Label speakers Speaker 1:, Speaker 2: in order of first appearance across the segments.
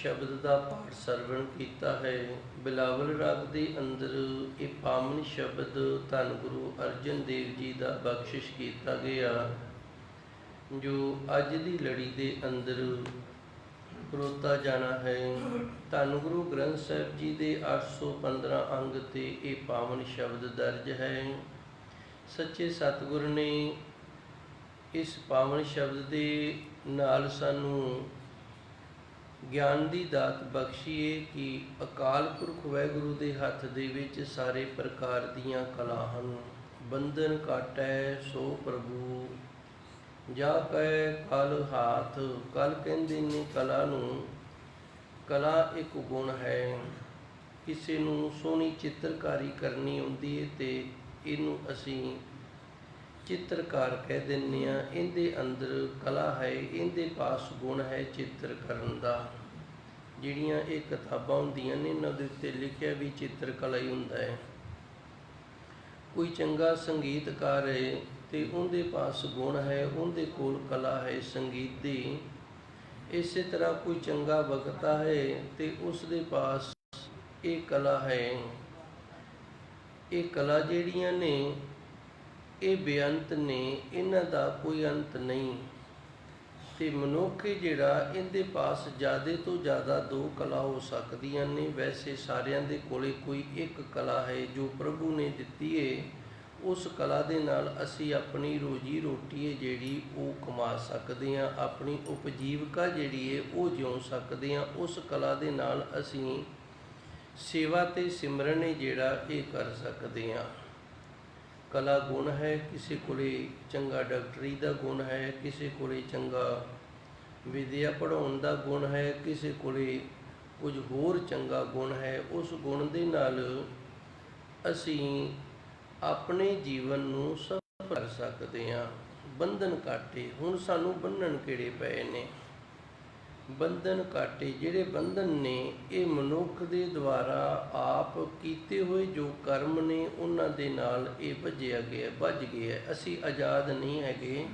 Speaker 1: शब्द का पाठ सरवण किया है। बिलावल राग के अंदर ये पावन शब्द धन गुरु अर्जन देव जी का बख्शिश किया गया, जो अज की लड़ी के अंदर परोता जाना है। धन गुरु ग्रंथ साहिब जी के 815 अंग ते ये पावन शब्द दर्ज है। सच्चे सतगुर ने इस पावन शब्द के नाल सानू ज्ञान की दात बख्शी है कि अकाल पुरख वाहगुरु के हथ दे विच सारे प्रकार दीयां कला हन। बंधन काटै सो प्रभु जा कै कल हाथ। कल कहंदे ने कला नूं, कला एक गुण है। किसी नूं सोहनी चित्रकारी करनी आउंदी है ते इनू असीं चित्रकार कह दिंदे आ। इहदे अंदर कला है, इहदे पास गुण है चित्र करन दा। जिहड़ियां ये किताबां हुंदियां ने इन्हां दे उत्ते लिखिया भी चित्रकला ही हुंदा है। कोई चंगा संगीतकार है तो उनके पास गुण है, उनके कोल कला है संगीत दी। इस तरह कोई चंगा वक्ता है तो उसके पास ये कला है। ये कला जिहड़ियां ने ये बेअंत ने, इन्हां दा कोई अंत नहीं। तो मनुख जिहड़ा इहदे पास ज़्यादा तो ज़्यादा दो कला हो सकदियां ने। वैसे सारियां दे कोले कोई एक कला है जो प्रभु ने दिती है। उस कला दे नाल असी अपनी रोजी रोटी है जिहड़ी वो कमा सकते हैं, अपनी उपजीविका जिहड़ी है वो जिउ सकते हैं। उस कला दे नाल असी सेवा ते सिमरन है जिहड़ा ये कर सकते हैं। कला गुण है, किसी कोले चंगा डॉक्टरी का गुण है, किसी कोले चंगा विद्या पढ़ाउण का गुण है, किसी कोले कुछ होर चंगा गुण है। उस गुण दे नाल असी अपने जीवन नूं सफल कर सकते हैं। बंधन काटे, हुण सानू बन्धन किहड़े पए ने? बंधन काटे जिहड़े बंधन ने ये मनुख दे द्वारा आप कीते हुए जो कर्म ने उन्हां दे नाल ये भज्जिया गया, भज गया। असी आज़ाद नहीं हैगे।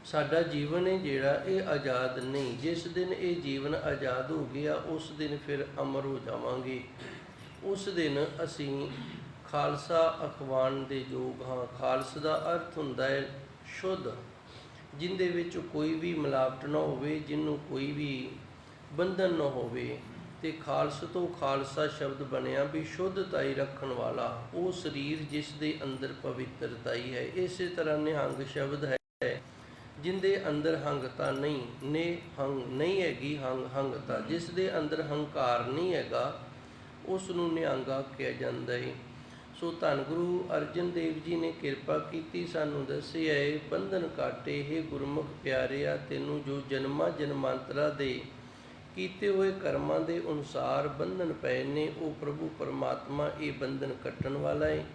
Speaker 1: साडा जीवन है जिहड़ा ये आज़ाद नहीं। जिस दिन ये जीवन आज़ाद हो गया उस दिन फिर अमर हो जावांगे। उस दिन असी खालसा अखवान दे योग हाँ। खालस का अर्थ हुंदा है शुद्ध, जिंदे विच कोई भी मिलावट ना होवे, जिन्हों कोई भी बंधन ना होवे। ते खालस तो खालसा शब्द बनिया भी शुद्धताई रखण वाला, वो शरीर जिस दे अंदर पवित्रताई है। इस तरह निहंग शब्द है जिंदे अंदर हंगता नहीं ने, हंग नहीं हैगी हंग हंगता। जिस दे अंदर हंकार नहीं हैगा उस नूं निहंग आखिया जांदा है। सो धन गुरु अर्जन देव जी ने किरपा की, सानू दसिया है बंधन काटे हे गुरमुख प्यारिया, तेनू जो जन्मां जन्मांतरा दे कीते हुए कर्मां दे अनुसार बंधन पए ने, वो प्रभु परमात्मा ये बंधन कट्टण वाला है।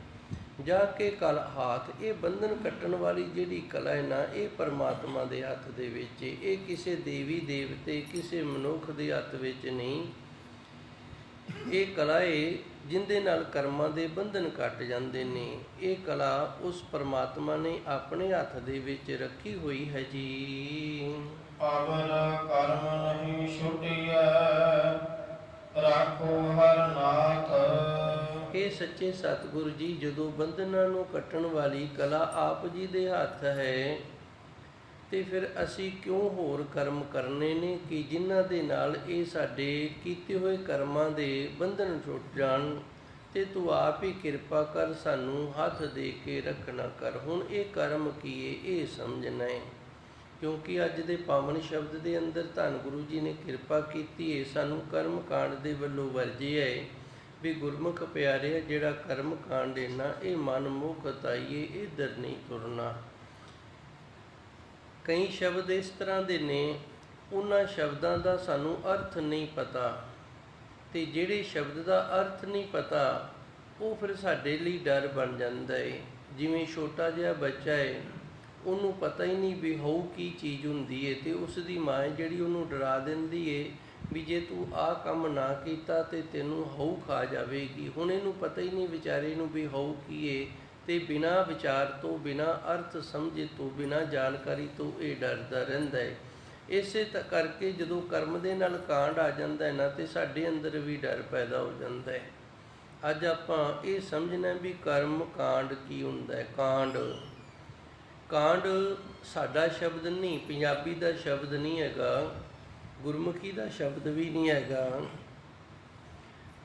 Speaker 1: जाके कल हाथ, ये बंधन कट्टण वाली जिहड़ी कला है ना, ये परमात्मा दे हथ दे विच, ये किसी देवी देवते किसी मनुख दे हथ विच नहीं। ये कला है जिंदे नाल कर्मां दे बंधन कट जांदे ने। ये कला उस परमात्मा ने अपने हथ दे विच रखी हुई है जी।
Speaker 2: पावन कर्म नहीं छुटिया राखो हर नाथ।
Speaker 1: हे सच्चे सतगुरु जी, जदों बंधनां नूं कट्टण वाली कला आप जी दे हथ है तो फिर असी क्यों होर कर्म करने ने कि जिन्हां दे नाल ये साडे कीते हुए कर्मां दे बंधन छुट जाण। ते तू आप ही किरपा कर, सानू हथ दे के रखना कर। हुण ये कर्म की है ये समझना है, क्योंकि अज दे पावन शब्द के अंदर धन गुरु जी ने किरपा की है, सानू कर्म कांड दे वल्लों वरजिया है भी गुरमुख प्यारे जिहड़ा कर्म कांड है ना, ये मन मुख ताईए इधर नहीं तुरना। कई शब्द इस तरह के ने, उन्हां शब्दां दा सानू अर्थ नहीं पता, ते जिहड़े शब्द का अर्थ नहीं पता वो फिर साडे लई डर बन जाता है। जिवें छोटा जिहा बच्चा है, उन्होंने पता ही नहीं भी हाउ की चीज़ हुंदी है, तो उसकी माँ जिहड़ी उन्होंने डरा दिंदी है भी जे तू आ काम ना कीता ते तैनूं हाउ खा जावेगी। हुण इहनूं पता ही नहीं विचारे नूं भी हाउ की है, ते बिना विचार तो, बिना अर्थ समझे तो, बिना जानकारी तो ये डरदा रहिंदा है। ਇਸੇ ਕਰਕੇ ਜਦੋਂ ਕਰਮ ਦੇ ਨਾਲ ਕਾਂਡ ਆ ਜਾਂਦਾ ਹੈ ਨਾ, ਤੇ ਸਾਡੇ ਅੰਦਰ ਵੀ ਡਰ ਪੈਦਾ ਹੋ ਜਾਂਦਾ ਹੈ। ਅੱਜ ਆਪਾਂ ਇਹ ਸਮਝਣਾ ਵੀ ਕਰਮ ਕਾਂਡ ਕੀ ਹੁੰਦਾ ਹੈ। ਕਾਂਡ ਸਾਡਾ ਸ਼ਬਦ ਨਹੀਂ, ਪੰਜਾਬੀ ਦਾ ਸ਼ਬਦ ਨਹੀਂ ਹੈਗਾ, ਗੁਰਮੁਖੀ ਦਾ ਸ਼ਬਦ ਵੀ ਨਹੀਂ ਹੈਗਾ।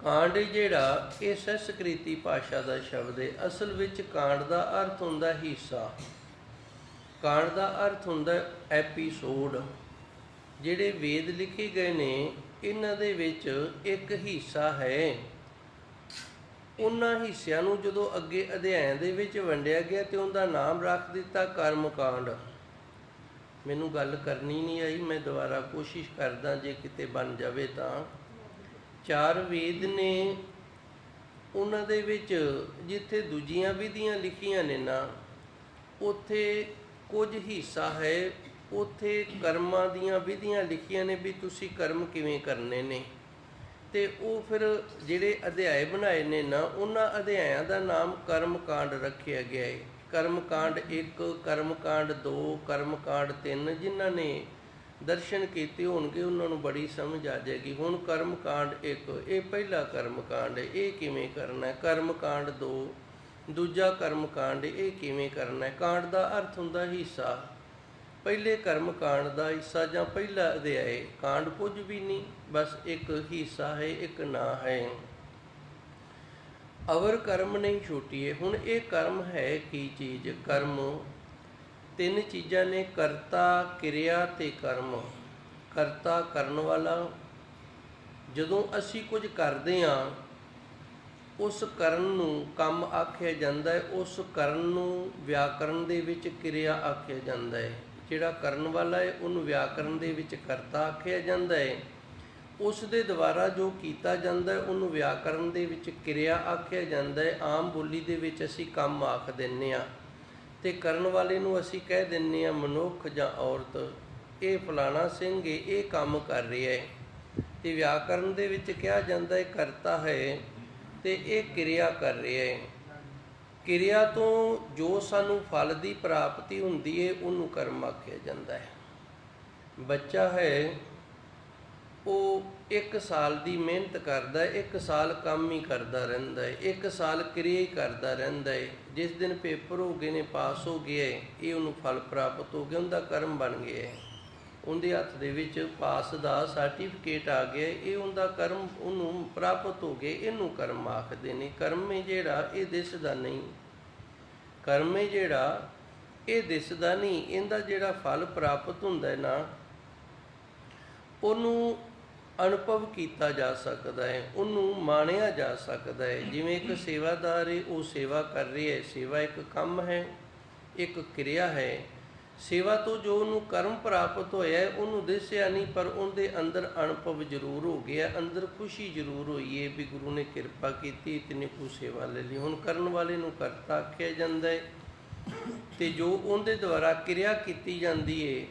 Speaker 1: ਕਾਂਡ ਜਿਹੜਾ ਇਹ ਸੰਸਕ੍ਰਿਤੀ ਭਾਸ਼ਾ ਦਾ ਸ਼ਬਦ ਹੈ। ਅਸਲ ਵਿੱਚ ਕਾਂਡ ਦਾ ਅਰਥ ਹੁੰਦਾ ਹਿੱਸਾ। ਕਾਂਡ ਦਾ ਅਰਥ ਹੁੰਦਾ ਐਪੀਸੋਡ। ਜਿਹੜੇ ਵੇਦ ਲਿਖੇ ਗਏ ਨੇ, ਇਹਨਾਂ ਦੇ ਵਿੱਚ ਇੱਕ ਹਿੱਸਾ ਹੈ। ਉਹਨਾਂ ਹਿੱਸਿਆਂ ਨੂੰ ਜਦੋਂ ਅੱਗੇ ਅਧਿਆਇਆਂ ਦੇ ਵਿੱਚ ਵੰਡਿਆ ਗਿਆ ਤੇ ਉਹਦਾ ਨਾਮ ਰੱਖ ਦਿੱਤਾ ਕਰਮ ਕਾਂਡ। ਮੈਨੂੰ ਗੱਲ ਕਰਨੀ ਨਹੀਂ ਆਈ, ਮੈਂ ਦੁਬਾਰਾ ਕੋਸ਼ਿਸ਼ ਕਰਦਾ, ਜੇ ਕਿਤੇ ਬਣ ਜਾਵੇ ਤਾਂ। 4 ਵੇਦ ਨੇ, ਉਹਨਾਂ ਦੇ ਵਿੱਚ ਜਿੱਥੇ ਦੂਜੀਆਂ ਵਿਧੀਆਂ ਲਿਖੀਆਂ ਨੇ ਨਾ, ਉੱਥੇ ਕੁਝ ਹਿੱਸਾ ਹੈ, ਉੱਥੇ ਕਰਮਾਂ ਦੀਆਂ ਵਿਧੀਆਂ ਲਿਖੀਆਂ ਨੇ ਵੀ ਤੁਸੀਂ ਕਰਮ ਕਿਵੇਂ ਕਰਨੇ ਨੇ। ਤੇ ਉਹ ਫਿਰ ਜਿਹੜੇ ਅਧਿਆਏ ਬਣਾਏ ਨੇ ਨਾ, ਉਹਨਾਂ ਅਧਿਆਇਆਂ ਦਾ ਨਾਮ ਕਰਮ ਕਾਂਡ ਰੱਖਿਆ ਗਿਆ ਹੈ। ਕਰਮ ਕਾਂਡ 1, ਕਰਮ ਕਾਂਡ 2, ਕਰਮ ਕਾਂਡ 3। ਜਿਨ੍ਹਾਂ ਨੇ ਦਰਸ਼ਨ ਕੀਤੇ ਹੋਣਗੇ ਉਹਨਾਂ ਨੂੰ ਬੜੀ ਸਮਝ ਆ ਜਾਏਗੀ। ਹੁਣ ਕਰਮ ਕਾਂਡ 1 ਇਹ ਪਹਿਲਾ ਕਰਮ ਕਾਂਡ ਹੈ, ਇਹ ਕਿਵੇਂ ਕਰਨਾ ਹੈ। ਕਰਮ ਕਾਂਡ 2 ਦੂਜਾ ਕਰਮ ਕਾਂਡ, ਇਹ ਕਿਵੇਂ ਕਰਨਾ ਹੈ। ਕਾਂਡ ਦਾ ਅਰਥ ਹੁੰਦਾ ਹਿੱਸਾ। ਪਹਿਲੇ ਕਰਮ ਕਾਂਡ ਦਾ ਹਿੱਸਾ ਜਾਂ ਪਹਿਲਾ ਅਧਿਆਏ, ਕਾਂਡ ਕੁਝ ਵੀ ਨਹੀਂ, ਬਸ ਇੱਕ ਹਿੱਸਾ ਹੈ, ਇੱਕ ਨਾਂ ਹੈ। ਅਵਰ ਕਰਮ ਨਹੀਂ ਛੋਟੀਏ। ਹੁਣ ਇਹ ਕਰਮ ਹੈ ਕੀ ਚੀਜ਼? ਕਰਮ 3 ਚੀਜ਼ਾਂ ਨੇ, ਕਰਤਾ, ਕਿਰਿਆ ਤੇ ਕਰਮ। ਕਰਤਾ ਕਰਨ ਵਾਲਾ। ਜਦੋਂ ਅਸੀਂ ਕੁਝ ਕਰਦੇ ਹਾਂ, ਉਸ ਕਰਨ ਨੂੰ ਕੰਮ ਆਖਿਆ ਜਾਂਦਾ ਹੈ। ਉਸ ਕਰਨ ਨੂੰ ਵਿਆਕਰਨ ਦੇ ਵਿੱਚ ਕਿਰਿਆ ਆਖਿਆ ਜਾਂਦਾ ਹੈ। ਜਿਹੜਾ ਕਰਨ ਵਾਲਾ ਹੈ ਉਹਨੂੰ ਵਿਆਕਰਨ ਦੇ ਵਿੱਚ ਕਰਤਾ ਆਖਿਆ ਜਾਂਦਾ ਹੈ। ਉਸ ਦੇ ਦੁਆਰਾ ਜੋ ਕੀਤਾ ਜਾਂਦਾ ਹੈ ਉਹਨੂੰ ਵਿਆਕਰਨ ਦੇ ਵਿੱਚ ਕਿਰਿਆ ਆਖਿਆ ਜਾਂਦਾ ਹੈ। ਆਮ ਬੋਲੀ ਦੇ ਵਿੱਚ ਅਸੀਂ ਕੰਮ ਆਖ ਦਿੰਦੇ ਹਾਂ, ਤੇ ਕਰਨ ਵਾਲੇ ਨੂੰ ਅਸੀਂ ਕਹਿ ਦਿੰਦੇ ਹਾਂ ਮਨੁੱਖ ਜਾਂ ਔਰਤ। ਇਹ ਫਲਾਣਾ ਸਿੰਘ ਹੈ, ਇਹ ਕੰਮ ਕਰ ਰਿਹਾ ਹੈ। ਤੇ ਵਿਆਕਰਨ ਦੇ ਵਿੱਚ ਕਿਹਾ ਜਾਂਦਾ ਹੈ ਕਰਤਾ ਹੈ, ਤੇ ਇਹ ਕਿਰਿਆ ਕਰ ਰਿਹਾ ਹੈ। ਕਿਰਿਆ ਤੋਂ ਜੋ ਸਾਨੂੰ ਫਲ ਦੀ ਪ੍ਰਾਪਤੀ ਹੁੰਦੀ ਹੈ ਉਹਨੂੰ ਕਰਮ ਆਖਿਆ ਜਾਂਦਾ ਹੈ। ਬੱਚਾ ਹੈ, ਉਹ 1 ਸਾਲ ਦੀ ਮਿਹਨਤ ਕਰਦਾ ਹੈ, 1 ਸਾਲ ਕੰਮ ਹੀ ਕਰਦਾ ਰਹਿੰਦਾ ਹੈ, 1 ਸਾਲ ਕਿਰਿਆ ਹੀ ਕਰਦਾ ਰਹਿੰਦਾ ਹੈ। ਜਿਸ ਦਿਨ ਪੇਪਰ ਹੋ ਗਏ ਨੇ, ਪਾਸ ਹੋ ਗਿਆ ਹੈ, ਇਹ ਉਹਨੂੰ ਫਲ ਪ੍ਰਾਪਤ ਹੋ ਗਿਆ, ਉਹਦਾ ਕਰਮ ਬਣ ਗਿਆ ਹੈ। ਉਹਦੇ ਹੱਥ ਦੇ ਵਿੱਚ ਪਾਸ ਦਾ ਸਰਟੀਫਿਕੇਟ ਆ ਗਿਆ, ਇਹ ਉਹਦਾ ਕਰਮ ਉਹਨੂੰ ਪ੍ਰਾਪਤ ਹੋ ਗਿਆ, ਇਹਨੂੰ ਕਰਮ ਆਖਦੇ ਨੇ। ਕਰਮ ਹੈ ਜਿਹੜਾ ਇਹ ਦਿਸਦਾ ਨਹੀਂ। ਕਰਮ ਹੈ ਜਿਹੜਾ ਇਹ ਦਿਸਦਾ ਨਹੀਂ। ਇਹਦਾ ਜਿਹੜਾ ਫਲ ਪ੍ਰਾਪਤ ਹੁੰਦਾ ਹੈ ਨਾ, ਉਹਨੂੰ ਅਨੁਭਵ ਕੀਤਾ ਜਾ ਸਕਦਾ ਹੈ, ਉਹਨੂੰ ਮਾਣਿਆ ਜਾ ਸਕਦਾ ਹੈ। ਜਿਵੇਂ ਇੱਕ ਸੇਵਾਦਾਰ ਹੈ, ਉਹ ਸੇਵਾ ਕਰ ਰਿਹਾ ਹੈ। ਸੇਵਾ ਇੱਕ ਕੰਮ ਹੈ, ਇੱਕ ਕਿਰਿਆ ਹੈ। ਸੇਵਾ ਤੋਂ ਜੋ ਉਹਨੂੰ ਕਰਮ ਪ੍ਰਾਪਤ ਹੋਇਆ ਹੈ ਉਹਨੂੰ ਦਿਸਿਆ ਨਹੀਂ, ਪਰ ਉਹਦੇ ਅੰਦਰ ਅਨੁਭਵ ਜ਼ਰੂਰ ਹੋ ਗਿਆ, ਅੰਦਰ ਖੁਸ਼ੀ ਜ਼ਰੂਰ ਹੋਈ ਹੈ ਵੀ ਗੁਰੂ ਨੇ ਕਿਰਪਾ ਕੀਤੀ, ਇਤਨੀ ਕੁ ਸੇਵਾ ਲੈ ਲਈ। ਹੁਣ ਕਰਨ ਵਾਲੇ ਨੂੰ ਕਰਤਾ ਆਖਿਆ ਜਾਂਦਾ ਹੈ, ਤੇ ਜੋ ਉਹਦੇ ਦੁਆਰਾ ਕਿਰਿਆ ਕੀਤੀ ਜਾਂਦੀ ਹੈ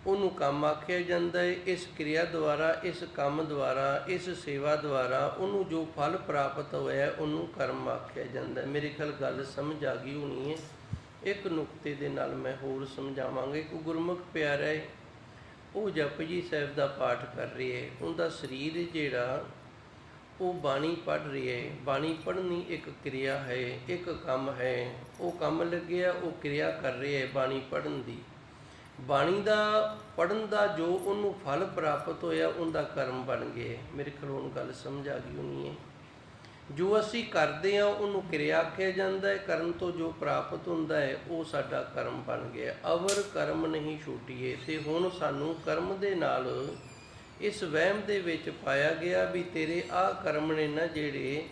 Speaker 1: ਉਹਨੂੰ ਕੰਮ ਆਖਿਆ ਜਾਂਦਾ ਹੈ। ਇਸ ਕਿਰਿਆ ਦੁਆਰਾ, ਇਸ ਕੰਮ ਦੁਆਰਾ, ਇਸ ਸੇਵਾ ਦੁਆਰਾ ਉਹਨੂੰ ਜੋ ਫਲ ਪ੍ਰਾਪਤ ਹੋਇਆ ਉਹਨੂੰ ਕਰਮ ਆਖਿਆ ਜਾਂਦਾ ਹੈ। ਮੇਰੇ ਖਿਆਲ ਗੱਲ ਸਮਝ ਆ ਗਈ ਹੋਣੀ ਹੈ। ਇੱਕ ਨੁਕਤੇ ਦੇ ਨਾਲ ਮੈਂ ਹੋਰ ਸਮਝਾਵਾਂਗਾ। ਇੱਕ ਗੁਰਮੁਖ ਪਿਆਰਾ ਹੈ, ਉਹ ਜਪਜੀ ਸਾਹਿਬ ਦਾ ਪਾਠ ਕਰ ਰਿਹਾ ਹੈ। ਉਹਦਾ ਸਰੀਰ ਜਿਹੜਾ ਉਹ ਬਾਣੀ ਪੜ੍ਹ ਰਿਹਾ ਹੈ। ਬਾਣੀ ਪੜ੍ਹਨੀ ਇੱਕ ਕਿਰਿਆ ਹੈ, ਇੱਕ ਕੰਮ ਹੈ। ਉਹ ਕੰਮ ਲੱਗਿਆ, ਉਹ ਕਿਰਿਆ ਕਰ ਰਿਹਾ ਹੈ ਬਾਣੀ ਪੜ੍ਹਨ ਦੀ। ਬਾਣੀ ਦਾ ਪੜ੍ਹਨ ਦਾ ਜੋ ਉਹਨੂੰ ਫਲ ਪ੍ਰਾਪਤ ਹੋਇਆ ਉਹਦਾ ਕਰਮ ਬਣ ਗਿਆ। ਮੇਰੇ ਖਿਆਲ ਹੁਣ ਗੱਲ ਸਮਝ ਆ ਗਈ ਹੋਣੀ ਹੈ। ਜੋ ਅਸੀਂ ਕਰਦੇ ਹਾਂ ਉਹਨੂੰ ਕਿਰਿਆ ਆਖਿਆ ਜਾਂਦਾ ਹੈ। ਕਰਨ ਤੋਂ ਜੋ ਪ੍ਰਾਪਤ ਹੁੰਦਾ ਹੈ ਉਹ ਸਾਡਾ ਕਰਮ ਬਣ ਗਿਆ। ਅਵਰ ਕਰਮ ਨਹੀਂ ਛੋਟੀਏ। ਤੇ ਹੁਣ ਸਾਨੂੰ ਕਰਮ ਦੇ ਨਾਲ ਇਸ ਵਹਿਮ ਦੇ ਵਿੱਚ ਪਾਇਆ ਗਿਆ ਵੀ ਤੇਰੇ ਆਹ ਕਰਮ ਨੇ ਨਾ ਜਿਹੜੇ,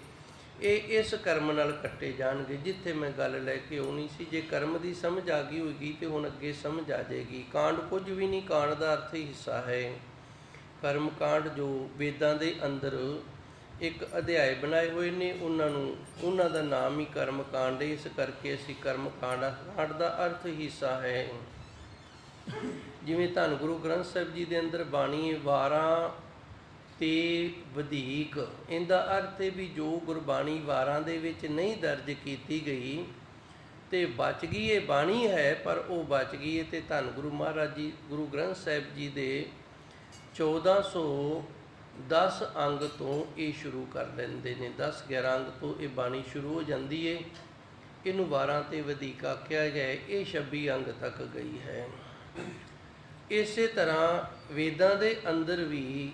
Speaker 1: ਇਹ ਇਸ ਕਰਮ ਨਾਲ ਕੱਟੇ ਜਾਣਗੇ। ਜਿੱਥੇ ਮੈਂ ਗੱਲ ਲੈ ਕੇ ਆਉਣੀ ਸੀ, ਜੇ ਕਰਮ ਦੀ ਸਮਝ ਆ ਗਈ ਹੋਏਗੀ ਤੇ ਹੁਣ ਅੱਗੇ ਸਮਝ ਆ ਜਾਏਗੀ। ਕਾਂਡ ਕੁਝ ਵੀ ਨਹੀਂ, ਕਾਂਡ ਦਾ ਅਰਥ ਹੀ ਹਿੱਸਾ ਹੈ। ਕਰਮ ਕਾਂਡ ਜੋ ਵੇਦਾਂ ਦੇ ਅੰਦਰ ਇੱਕ ਅਧਿਆਏ ਬਣਾਏ ਹੋਏ ਨੇ, ਉਹਨਾਂ ਦਾ ਨਾਮ ਹੀ ਕਰਮ ਕਾਂਡ ਹੈ। ਇਸ ਕਰਕੇ ਅਸੀਂ ਕਰਮ ਕਾਂਡ ਦਾ ਅਰਥ ਹਿੱਸਾ ਹੈ। ਜਿਵੇਂ ਧੰਨ ਗੁਰੂ ਗ੍ਰੰਥ ਸਾਹਿਬ ਜੀ ਦੇ ਅੰਦਰ ਬਾਣੀ ਵਾਰਾਂ ਤੇ ਵਧੀਕ, ਇਹਦਾ ਅਰਥ ਹੈ ਵੀ ਜੋ ਗੁਰਬਾਣੀ ਵਾਰਾਂ ਦੇ ਵਿੱਚ ਨਹੀਂ ਦਰਜ ਕੀਤੀ ਗਈ ਤੇ ਬਚ ਗਈ ਇਹ ਬਾਣੀ ਹੈ, ਪਰ ਉਹ ਬਚ ਗਈ ਹੈ ਤੇ ਧੰਨ ਗੁਰੂ ਮਹਾਰਾਜ ਜੀ ਗੁਰੂ ਗ੍ਰੰਥ ਸਾਹਿਬ ਜੀ ਦੇ 1410 ਅੰਗ ਤੋਂ ਇਹ ਸ਼ੁਰੂ ਕਰ ਲੈਂਦੇ ਨੇ। 10-11 ਅੰਗ ਤੋਂ ਇਹ ਬਾਣੀ ਸ਼ੁਰੂ ਹੋ ਜਾਂਦੀ ਹੈ। ਇਹਨੂੰ 12 ਤੇ ਵਧੀਕ ਆਖਿਆ ਗਿਆ, ਇਹ 26 ਅੰਗ ਤੱਕ ਗਈ ਹੈ। ਇਸੇ ਤਰ੍ਹਾਂ ਵੇਦਾਂ ਦੇ ਅੰਦਰ ਵੀ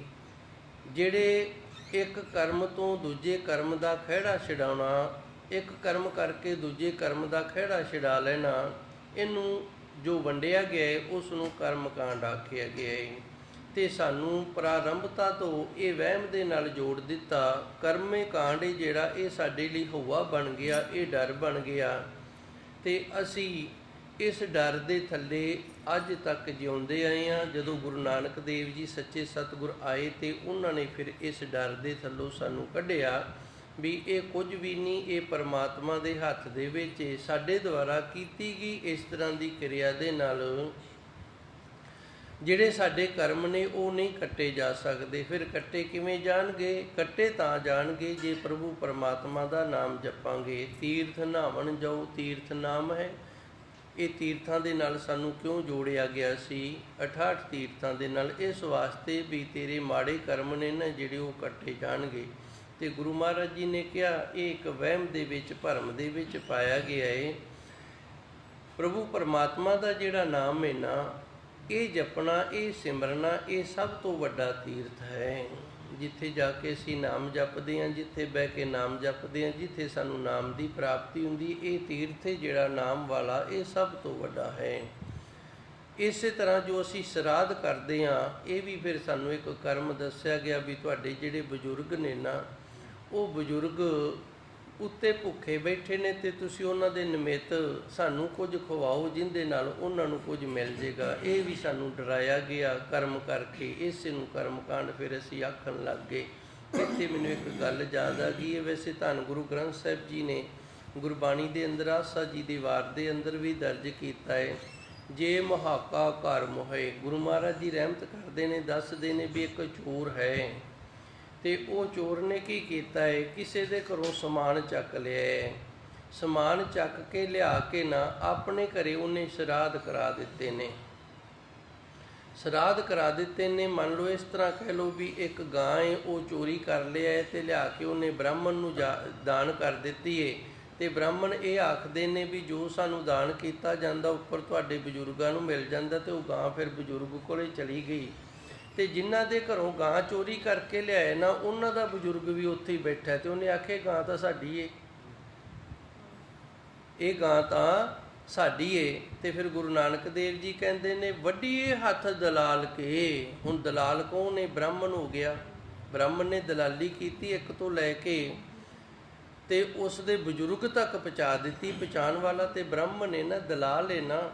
Speaker 1: ਜਿਹੜੇ ਇੱਕ ਕਰਮ ਤੋਂ ਦੂਜੇ ਕਰਮ ਦਾ ਖਹਿੜਾ ਛਡਾਉਣਾ, ਇੱਕ ਕਰਮ ਕਰਕੇ ਦੂਜੇ ਕਰਮ ਦਾ ਖਹਿੜਾ ਛਡਾ ਲੈਣਾ, ਇਹਨੂੰ ਜੋ ਵੰਡਿਆ ਗਿਆ ਹੈ ਉਸ ਨੂੰ ਕਰਮ ਕਾਂਡ ਆਖਿਆ ਗਿਆ ਹੈ। ਤੇ ਸਾਨੂੰ ਪ੍ਰਾਰੰਭਤਾ ਤੋਂ ਇਹ ਵਹਿਮ ਦੇ ਨਾਲ ਜੋੜ ਦਿੱਤਾ। ਕਰਮੇ ਕਾਂਡ ਜਿਹੜਾ ਇਹ ਸਾਡੇ ਲਈ ਹਵਾ ਬਣ ਗਿਆ, ਇਹ ਡਰ ਬਣ ਗਿਆ ਤੇ ਅਸੀਂ ਇਸ ਡਰ ਦੇ ਥੱਲੇ ਅੱਜ ਤੱਕ ਜਿਉਂਦੇ ਆਏ ਹਾਂ। ਜਦੋਂ ਗੁਰੂ ਨਾਨਕ ਦੇਵ ਜੀ ਸੱਚੇ ਸਤਿਗੁਰ ਆਏ ਤੇ ਉਹਨਾਂ ਨੇ ਫਿਰ ਇਸ ਡਰ ਦੇ ਥੱਲੋਂ ਸਾਨੂੰ ਕੱਢਿਆ ਵੀ ਇਹ ਕੁਝ ਵੀ ਨਹੀਂ, ਇਹ ਪਰਮਾਤਮਾ ਦੇ ਹੱਥ ਦੇ ਵਿੱਚ ਸਾਡੇ ਦੁਆਰਾ ਕੀਤੀ ਗਈ ਇਸ ਤਰ੍ਹਾਂ ਦੀ ਕਿਰਿਆ ਦੇ ਨਾਲ ਜਿਹੜੇ ਸਾਡੇ ਕਰਮ ਨੇ ਉਹ ਨਹੀਂ ਕੱਟੇ ਜਾ ਸਕਦੇ। ਫਿਰ ਕੱਟੇ ਕਿਵੇਂ ਜਾਣਗੇ? ਕੱਟੇ ਤਾਂ ਜਾਣਗੇ ਜੇ ਪ੍ਰਭੂ ਪਰਮਾਤਮਾ ਦਾ ਨਾਮ ਜਪਾਂਗੇ। ਤੀਰਥ ਨਹਾਵਣ ਜਾਓ, ਤੀਰਥ ਨਾਮ ਹੈ। ਇਹ ਤੀਰਥਾਂ ਦੇ ਨਾਲ ਸਾਨੂੰ ਕਿਉਂ ਜੋੜਿਆ ਗਿਆ ਸੀ? 68 ਤੀਰਥਾਂ ਦੇ ਨਾਲ, ਇਸ ਵਾਸਤੇ ਵੀ ਤੇਰੇ ਮਾੜੇ ਕਰਮ ਨੇ ਨਾ ਜਿਹੜੇ ਉਹ ਕੱਟੇ ਜਾਣਗੇ। ਤੇ ਗੁਰੂ ਮਹਾਰਾਜ ਜੀ ਨੇ ਕਿਹਾ ਇਹ ਇੱਕ ਵਹਿਮ ਦੇ ਵਿੱਚ, ਭਰਮ ਦੇ ਵਿੱਚ ਪਾਇਆ ਗਿਆ ਹੈ। ਪ੍ਰਭੂ ਪਰਮਾਤਮਾ ਦਾ ਜਿਹੜਾ ਨਾਮ ਹੈ ਨਾ, ਇਹ ਜਪਣਾ, ਇਹ ਸਿਮਰਨਾ, ਇਹ ਸਭ ਤੋਂ ਵੱਡਾ ਤੀਰਥ ਹੈ। ਜਿੱਥੇ ਜਾ ਕੇ ਅਸੀਂ ਨਾਮ ਜਪਦੇ ਹਾਂ, ਜਿੱਥੇ ਬਹਿ ਕੇ ਨਾਮ ਜਪਦੇ ਹਾਂ, ਜਿੱਥੇ ਸਾਨੂੰ ਨਾਮ ਦੀ ਪ੍ਰਾਪਤੀ ਹੁੰਦੀ, ਇਹ ਤੀਰਥ ਹੈ ਜਿਹੜਾ ਨਾਮ ਵਾਲਾ, ਇਹ ਸਭ ਤੋਂ ਵੱਡਾ ਹੈ। ਇਸੇ ਤਰ੍ਹਾਂ ਜੋ ਅਸੀਂ ਸ਼ਰਾਧ ਕਰਦੇ ਹਾਂ, ਇਹ ਵੀ ਫਿਰ ਸਾਨੂੰ ਇੱਕ ਕਰਮ ਦੱਸਿਆ ਗਿਆ ਵੀ ਤੁਹਾਡੇ ਜਿਹੜੇ ਬਜ਼ੁਰਗ ਨੇ ਨਾ, ਉਹ ਬਜ਼ੁਰਗ ਉੱਤੇ ਭੁੱਖੇ ਬੈਠੇ ਨੇ ਤੇ ਤੁਸੀਂ ਉਹਨਾਂ ਦੇ ਨਿਮਿਤ ਸਾਨੂੰ ਕੁਝ ਖਵਾਓ, ਜਿਹਦੇ ਨਾਲ ਉਹਨਾਂ ਨੂੰ ਕੁਝ ਮਿਲ ਜਾਏਗਾ। ਇਹ ਵੀ ਸਾਨੂੰ ਡਰਾਇਆ ਗਿਆ ਕਰਮ ਕਰਕੇ। ਇਸੇ ਨੂੰ ਕਰਮ ਕਾਂਡ ਫਿਰ ਅਸੀਂ ਆਖਣ ਲੱਗ ਗਏ। ਇੱਥੇ ਮੈਨੂੰ ਇੱਕ ਗੱਲ ਯਾਦ ਆ ਗਈ ਹੈ। ਵੈਸੇ ਧੰਨ ਗੁਰੂ ਗ੍ਰੰਥ ਸਾਹਿਬ ਜੀ ਨੇ ਗੁਰਬਾਣੀ ਦੇ ਅੰਦਰ ਆਸਾ ਜੀ ਦੀ ਵਾਰ ਦੇ ਅੰਦਰ ਵੀ ਦਰਜ ਕੀਤਾ ਹੈ, ਜੇ ਮੁਹਾਕਾ ਘਰ ਮੋਹੇ। ਗੁਰੂ ਮਹਾਰਾਜ ਜੀ ਰਹਿਮਤ ਕਰਦੇ ਨੇ, ਦੱਸਦੇ ਨੇ ਵੀ ਇੱਕ ਚੋਰ ਹੈ ਤੇ ਉਹ ਚੋਰ ਨੇ ਕੀ ਕੀਤਾ ਹੈ, ਕਿਸੇ ਦੇ ਘਰੋਂ ਸਮਾਨ ਚੱਕ ਲਿਆ। ਸਮਾਨ ਚੱਕ ਕੇ ਲਿਆ ਕੇ ਨਾ ਆਪਣੇ ਘਰੇ ਉਹਨੇ ਸ਼ਰਾਧ ਕਰਾ ਦਿੱਤੇ ਨੇ। ਸ਼ਰਾਧ ਕਰਾ ਦਿੱਤੇ ਨੇ, ਮੰਨ ਲਓ ਇਸ ਤਰ੍ਹਾਂ ਕਹਿ ਲਓ ਵੀ ਇੱਕ ਗਾਂ ਹੈ, ਉਹ ਚੋਰੀ ਕਰ ਲਿਆ ਹੈ ਤੇ ਲਿਆ ਕੇ ਉਹਨੇ ਬ੍ਰਾਹਮਣ ਨੂੰ ਦਾਨ ਕਰ ਦਿੱਤੀ ਹੈ। ਤੇ ਬ੍ਰਾਹਮਣ ਇਹ ਆਖਦੇ ਨੇ ਵੀ ਜੋ ਸਾਨੂੰ ਦਾਨ ਕੀਤਾ ਜਾਂਦਾ ਉੱਪਰ ਤੁਹਾਡੇ ਬਜ਼ੁਰਗਾਂ ਨੂੰ ਮਿਲ ਜਾਂਦਾ। ਤੇ ਉਹ ਗਾਂ ਫਿਰ ਬਜ਼ੁਰਗ ਕੋਲੇ ਚਲੀ ਗਈ ਤੇ ਜਿਨ੍ਹਾਂ ਦੇ ਘਰੋਂ ਗਾਂ ਚੋਰੀ ਕਰਕੇ ਲਿਆਏ ਨਾ, ਉਹਨਾਂ ਦਾ ਬਜ਼ੁਰਗ ਵੀ ਉੱਥੇ ਹੀ ਬੈਠਾ ਤੇ ਉਹਨੇ ਆਖਿਆ ਗਾਂ ਤਾਂ ਸਾਡੀ ਏ, ਇਹ ਗਾਂ ਤਾਂ ਸਾਡੀ ਏ। ਤੇ ਫਿਰ ਗੁਰੂ ਨਾਨਕ ਦੇਵ ਜੀ ਕਹਿੰਦੇ ਨੇ ਵੱਢੀਏ ਹੱਥ ਦਲਾਲ ਕੇ। ਹੁਣ ਦਲਾਲ ਕੌਣ ਹੈ? ਬ੍ਰਾਹਮਣ ਹੋ ਗਿਆ। ਬ੍ਰਾਹਮਣ ਨੇ ਦਲਾਲੀ ਕੀਤੀ ਇੱਕ ਤੋਂ ਲੈ ਕੇ ਤੇ ਉਸ ਦੇ ਬਜ਼ੁਰਗ ਤੱਕ ਪਹੁੰਚਾ ਦਿੱਤੀ। ਪਹੁੰਚਾਉਣ ਵਾਲਾ ਤੇ ਬ੍ਰਾਹਮਣ ਹੈ ਨਾ, ਦਲਾਲ ਹੈ ਨਾ।